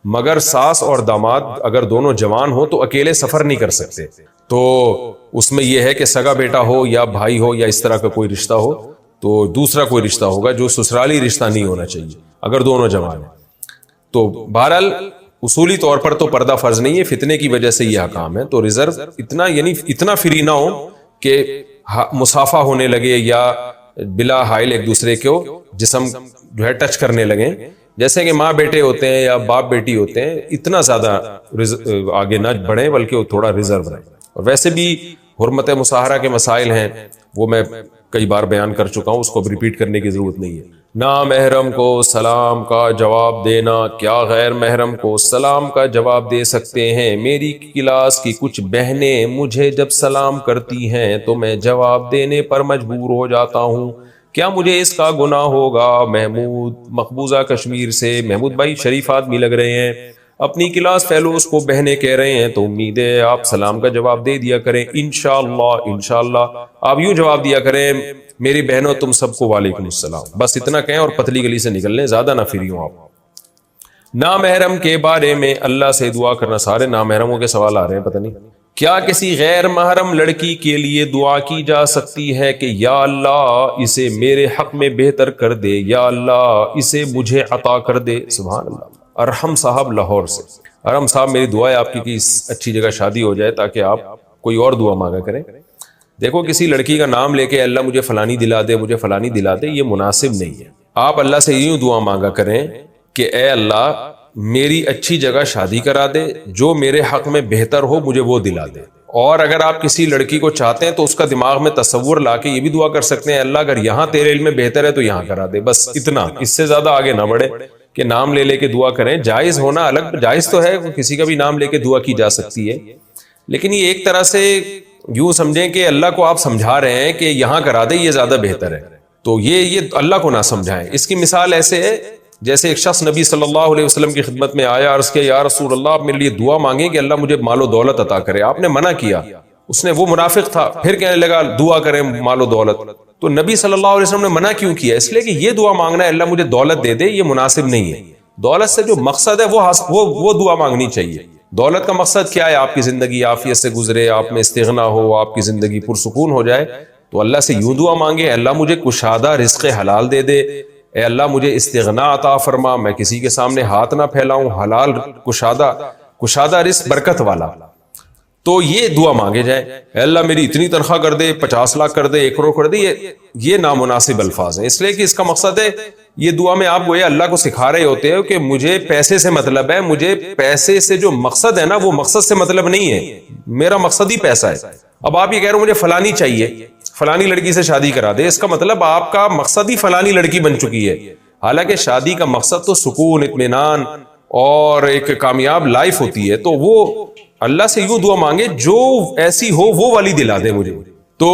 مگر ساس اور داماد اگر دونوں جوان ہو تو اکیلے سفر نہیں کر سکتے. تو اس میں یہ ہے کہ سگا بیٹا ہو یا بھائی ہو یا اس طرح کا کوئی رشتہ ہو تو دوسرا کوئی رشتہ ہوگا جو سسرالی رشتہ نہیں ہونا چاہیے اگر دونوں جوان ہیں. تو بہرحال اصولی طور پر تو پردہ فرض نہیں ہے، فتنے کی وجہ سے یہ حکام ہے. تو ریزرو اتنا یعنی اتنا فری نہ ہو کہ مسافہ ہونے لگے یا بلا حائل ایک دوسرے کو جسم جو ہے ٹچ کرنے لگیں، جیسے کہ ماں بیٹے ہوتے ہیں یا باپ بیٹی ہوتے ہیں، اتنا زیادہ آگے نہ بڑھیں بلکہ وہ تھوڑا ریزرو رہیں. اور ویسے بھی حرمت مصاہرہ کے مسائل ہیں، وہ میں کئی بار بیان کر چکا ہوں، اس کو اب ریپیٹ کرنے کی ضرورت نہیں ہے. نامحرم کو سلام کا جواب دینا، کیا غیر محرم کو سلام کا جواب دے سکتے ہیں؟ میری کلاس کی کچھ بہنیں مجھے جب سلام کرتی ہیں تو میں جواب دینے پر مجبور ہو جاتا ہوں، کیا مجھے اس کا گناہ ہوگا؟ محمود مقبوضہ کشمیر سے. محمود بھائی شریف آدمی لگ رہے ہیں، اپنی کلاس فیلوز کو بہنیں کہہ رہے ہیں، تو امید ہے آپ سلام کا جواب دے دیا کریں انشاءاللہ آپ یوں جواب دیا کریں، میری بہنوں تم سب کو وعلیکم السلام، بس اتنا کہیں اور پتلی گلی سے نکل لیں، زیادہ نہ فری ہوں آپ. نامحرم کے بارے میں اللہ سے دعا کرنا، سارے نامحرموں کے سوال آ رہے ہیں، پتہ نہیں کیا کسی غیر محرم لڑکی کے لیے دعا کی جا سکتی ہے کہ یا اللہ اسے میرے حق میں بہتر کر دے، یا اللہ اسے مجھے عطا کر دے. سبحان اللہ. ارحم صاحب لاہور سے. ارحم صاحب میری دعا ہے آپ کی کہ اس اچھی جگہ شادی ہو جائے تاکہ آپ کوئی اور دعا مانگا کریں. دیکھو کسی لڑکی کا نام لے کے اللہ مجھے فلانی دلا دے، مجھے فلانی دلا دے، یہ مناسب نہیں ہے. آپ اللہ سے یوں دعا مانگا کریں کہ اے اللہ میری اچھی جگہ شادی کرا دے، جو میرے حق میں بہتر ہو مجھے وہ دلا دے. اور اگر آپ کسی لڑکی کو چاہتے ہیں تو اس کا دماغ میں تصور لا کے یہ بھی دعا کر سکتے ہیں، اللہ اگر یہاں تیرے علم میں بہتر ہے تو یہاں کرا دے. بس اتنا، اس سے زیادہ آگے نہ بڑھے کہ نام لے لے کے دعا کریں. جائز ہونا الگ، جائز تو ہے، کسی کا بھی نام لے کے دعا کی جا سکتی ہے، لیکن یہ ایک طرح سے یوں سمجھیں کہ اللہ کو آپ سمجھا رہے ہیں کہ یہاں کرا دے، یہ زیادہ بہتر ہے. تو یہ اللہ کو نہ سمجھائیں. اس کی مثال ایسے ہے جیسے ایک شخص نبی صلی اللہ علیہ وسلم کی خدمت میں آیا، عرض کیا یا رسول اللہ آپ میرے لیے دعا مانگیں کہ اللہ مجھے مال و دولت عطا کرے. آپ نے منع کیا، اس نے، وہ منافق تھا، پھر کہنے لگا دعا کریں مال و دولت. تو نبی صلی اللہ علیہ وسلم نے منع کیوں کیا؟ اس لیے کہ یہ دعا مانگنا ہے اللہ مجھے دولت دے دے، یہ مناسب نہیں ہے. دولت سے جو مقصد ہے وہ دعا مانگنی چاہیے. دولت کا مقصد کیا ہے؟ آپ کی زندگی عافیت سے گزرے، آپ میں استغنا ہو، آپ کی زندگی پرسکون ہو جائے. تو اللہ سے یوں دعا مانگے، اللہ مجھے کشادہ رزق حلال دے دے، اے اللہ مجھے استغنا عطا فرما، میں کسی کے سامنے ہاتھ نہ پھیلاؤں، حلال کشادہ رزق برکت والا. تو یہ دعا مانگے جائیں، اے اللہ میری اتنی تنخواہ کر دے، 50 لاکھ کر دے، 1 کروڑ کر دے. یہ نامناسب الفاظ ہیں، اس لیے کہ اس کا مقصد ہے، یہ دعا میں آپ گویا اللہ کو سکھا رہے ہوتے ہو کہ مجھے پیسے سے مطلب ہے، مجھے پیسے سے جو مقصد ہے نا وہ مقصد سے مطلب نہیں ہے، میرا مقصد ہی پیسہ ہے. اب آپ یہ کہہ رہے ہو مجھے فلانی چاہیے، فلانی لڑکی سے شادی کرا دے، اس کا مطلب آپ کا مقصد ہی فلانی لڑکی بن چکی ہے. حالانکہ شادی کا مقصد تو سکون، اطمینان اور ایک کامیاب لائف ہوتی ہے. تو وہ اللہ سے یوں دعا مانگے جو ایسی ہو وہ والی دلا دے مجھے. تو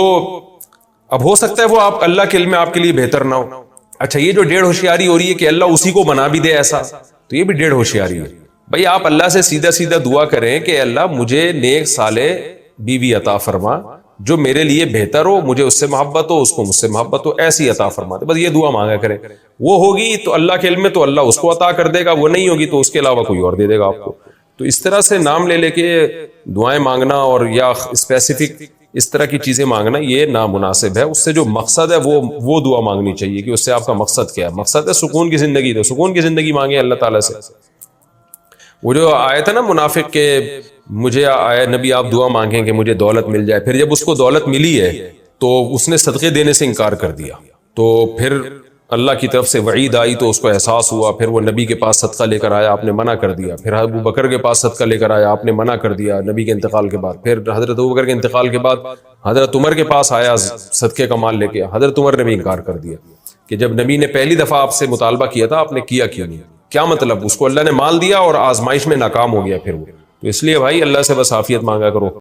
اب ہو سکتا ہے وہ آپ اللہ کے علم میں آپ کے لیے بہتر نہ ہو. اچھا یہ جو 1.5 ہوشیاری ہو رہی ہے کہ اللہ اسی کو بنا بھی دے ایسا، تو یہ بھی 1.5 ہوشیاری ہے. بھائی آپ اللہ سے سیدھا سیدھا دعا کریں کہ اللہ مجھے نیک صالح بیوی عطا فرما، جو میرے لیے بہتر ہو، مجھے اس سے محبت ہو، اس کو مجھ سے محبت ہو، ایسی عطا فرما دے. بس یہ دعا مانگا کریں. وہ ہوگی تو اللہ کے علم میں تو اللہ اس کو عطا کر دے گا، وہ نہیں ہوگی تو اس کے علاوہ کوئی اور دے دے گا آپ کو. تو اس طرح سے نام لے لے کے دعائیں مانگنا اور یا اسپیسیفک اس طرح کی چیزیں مانگنا یہ نامناسب ہے. اس سے جو مقصد ہے وہ دعا مانگنی چاہیے کہ اس سے آپ کا مقصد کیا ہے. مقصد ہے سکون کی زندگی، تو سکون کی زندگی مانگے اللہ تعالیٰ سے. وہ جو آیت ہے نا منافق کے، مجھے آئے نبی آپ دعا مانگیں کہ مجھے دولت مل جائے، پھر جب اس کو دولت ملی ہے تو اس نے صدقے دینے سے انکار کر دیا. تو پھر اللہ کی طرف سے وعید آئی تو اس کو احساس ہوا، پھر وہ نبی کے پاس صدقہ لے کر آیا، آپ نے منع کر دیا. پھر ابو بکر کے پاس صدقہ لے کر آیا، آپ نے منع کر دیا نبی کے انتقال کے بعد. پھر حضرت ابو بکر کے انتقال کے بعد حضرت عمر کے پاس آیا صدقے کا مال لے کے، حضرت عمر نے بھی انکار کر دیا کہ جب نبی نے پہلی دفعہ آپ سے مطالبہ کیا تھا آپ نے کیا کیوں نہیں. کیا مطلب؟ اس کو اللہ نے مال دیا اور آزمائش میں ناکام ہو گیا پھر وہ. تو اس لیے بھائی اللہ سے بس عافیت مانگا کرو.